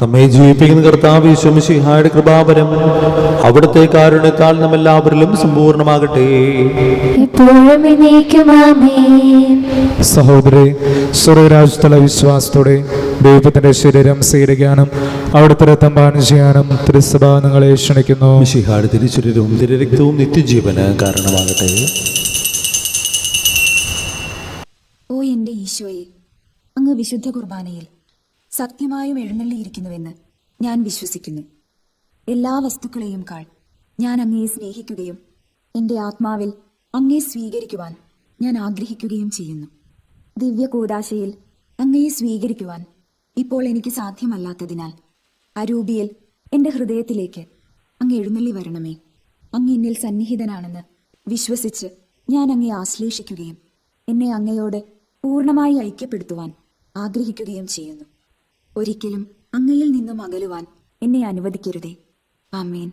Speaker 1: നമ്മെ ജീവിപ്പിക്കുന്ന കർത്താവ് ഈശോ മിശിഹായുടെ കൃപാവരം അവിടുത്തെ കാരുണ്യത്താൽ നമ്മെല്ലാവരിലും സമ്പൂർണ്ണമാകട്ടെ.
Speaker 3: സഹോദരി, സ്വർഗരാജ്യത്തുള്ള വിശ്വാസത്തോടെ ദൈവത്തിന്റെ ശരീരം സ്വീകരിക്കാനും അവിടുത്തെ രക്തം പാനം ചെയ്യാനും തിരുസഭ നിങ്ങളെ ക്ഷണിക്കുന്നു.
Speaker 1: മിശിഹായുടെ തിരുശരീരവും തിരുരക്തവും നിത്യജീവന് കാരണമാകട്ടെ.
Speaker 8: ഓ എൻ്റെ ഈശോയെ, അങ്ങ് വിശുദ്ധ കുർബാനയിൽ സത്യമായും എഴുന്നള്ളിയിരിക്കുന്നുവെന്ന് ഞാൻ വിശ്വസിക്കുന്നു. എല്ലാ വസ്തുക്കളെയും കാൾ ഞാൻ അങ്ങയെ സ്നേഹിക്കുകയും എൻ്റെ ആത്മാവിൽ അങ്ങയെ സ്വീകരിക്കുവാൻ ഞാൻ ആഗ്രഹിക്കുകയും ചെയ്യുന്നു. ദിവ്യകൂദാശയിൽ അങ്ങയെ സ്വീകരിക്കുവാൻ ഇപ്പോൾ എനിക്ക് സാധ്യമല്ലാത്തതിനാൽ അരൂപിയിൽ എൻ്റെ ഹൃദയത്തിലേക്ക് അങ്ങ് എഴുന്നള്ളി വരണമേ. അങ്ങ് എന്നിൽ സന്നിഹിതനാണെന്ന് വിശ്വസിച്ച് ഞാൻ അങ്ങയെ ആശ്ലേഷിക്കുകയും എന്നെ അങ്ങയോട് പൂർണ്ണമായി ഐക്യപ്പെടുത്തുവാൻ ആഗ്രഹിക്കുകയും ചെയ്യുന്നു. ഒരിക്കലും അങ്ങയിൽ നിന്നും അകലുവാൻ എന്നെ അനുവദിക്കരുതേ. ആമേൻ.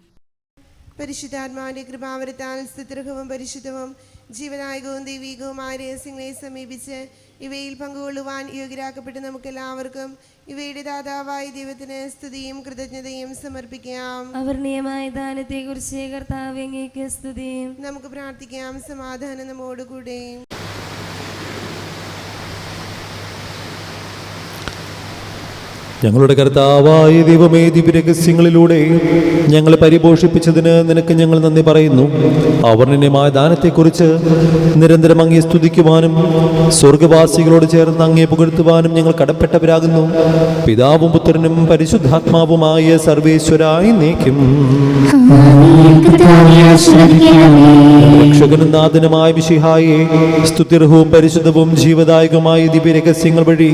Speaker 9: പരിശുദ്ധാത്മാവിന്റെ കൃപാവരത്താൽ സ്തുത്യർഹവും പരിശുദ്ധവും ജീവനായകവും ദൈവികവുമായ രഹസ്യങ്ങളെ സമീപിച്ച് ഇവയിൽ പങ്കുകൊള്ളുവാൻ യോഗ്യരാക്കപ്പെട്ട് നമുക്കെല്ലാവർക്കും ഇവയുടെ ദാതാവായ ദൈവത്തിന് സ്തുതിയും കൃതജ്ഞതയും സമർപ്പിക്കാം.
Speaker 2: അവർണീയമായ ദാനത്തെക്കുറിച്ച് കർത്താവേ അങ്ങേക്ക് സ്തുതി.
Speaker 9: നമുക്ക് പ്രാർത്ഥിക്കാം. സമാധാനം നമ്മോടുകൂടെ.
Speaker 1: ഞങ്ങളുടെ കർത്താവായ ദൈവമേ, ദിവ്യരഹസ്യങ്ങളിലൂടെ ഞങ്ങളെ പരിപോഷിപ്പിച്ചതിന് നിനക്ക് ഞങ്ങൾ നന്ദി പറയുന്നു. അവർണ്ണനീയമായ ദാനത്തെക്കുറിച്ച് നിരന്തരം അങ്ങേ സ്തുതിക്കുവാനും സ്വർഗവാസികളോട് ചേർന്ന് അങ്ങേ പുകഴ്ത്തുവാനും ഞങ്ങൾ കടപ്പെട്ടവരാകുന്നു. പിതാവും പുത്രനും പരിശുദ്ധാത്മാവുമായ സർവേശ്വരായി നീക്കും. രക്ഷകനും നാഥനുമായ മിശിഹായെ, സ്തുത്യർഹവും പരിശുദ്ധവും ജീവദായകമായ ദിവ്യരഹസ്യങ്ങൾ വഴി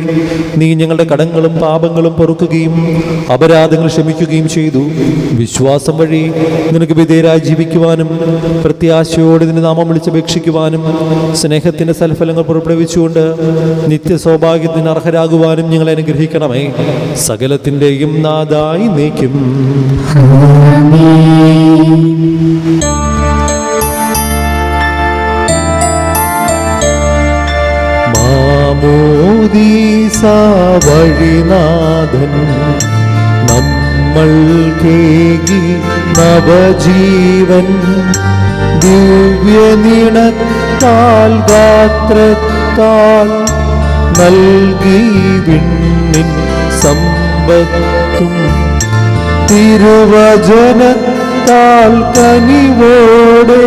Speaker 1: നീ ഞങ്ങളുടെ കടങ്ങളും പാപങ്ങളും പൊറുക്കുകയും അപരാധങ്ങൾ ക്ഷമിക്കുകയും ചെയ്തു. വിശ്വാസം വഴി നിനക്ക് വിധേയരായി ജീവിക്കുവാനും പ്രത്യാശയോടെ നിന്റെ നാമം വിളിച്ചപേക്ഷിക്കുവാനും സ്നേഹത്തിന്റെ സൽഫലങ്ങൾ പുറപ്പെടുവിച്ചുകൊണ്ട് നിത്യ സൗഭാഗ്യത്തിന് അർഹരാകുവാനും ഞങ്ങളെ അനുഗ്രഹിക്കണമേ. സകലത്തിന്റെയും നാഥായി നീക്കും. മാമോദീസ വഴിനാഥൻ നമ്മൾ കേകി നവജീവൻ, ദിവ്യനിണത്താൽ ഗാത്രത്താൽ നൽകി വിണ്ണിൻ സമ്പത്തും, തിരുവചനത്താൽ കനിവോടെ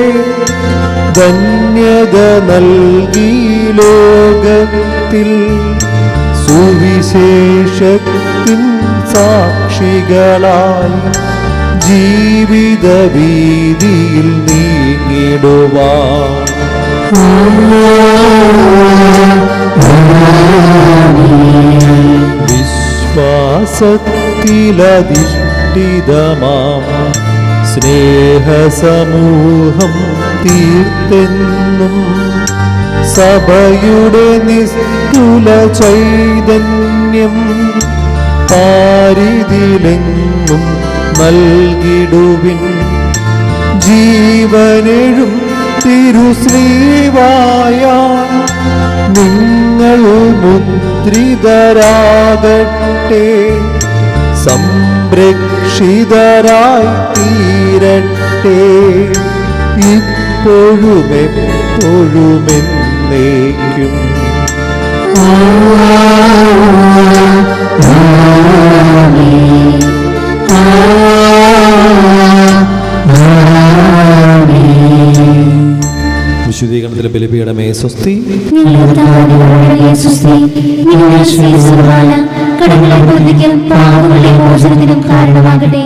Speaker 1: ധന്യത നൽകി ലോകത്തിൽ സുവിശേഷത്തിൻ സാക്ഷികളായി ജീവിത വീതിയിൽ നീങ്ങിടുവാൻ വിശ്വാസത്തിലധിഷ്ഠിതമാം സ്നേഹസമൂഹം തീർത്തെന്നും സഭയുടെ നിസ്തുല ചൈതന്യം പാരിതിലെങ്ങും നൽകിടുവിൻ. ജീവനെഴും തിരുശ്രീവായാൽ നിങ്ങൾ മുദ്രിതരാകട്ടെ, സംരക്ഷിതരായി തീരട്ടെ, ഇപ്പോഴും എപ്പോഴും എന്നേക്കും. വിശുദ്ധീകരണത്തിലെ ബലിപീഠമേ സ്വസ്തി.
Speaker 7: കാരണമാകട്ടെ.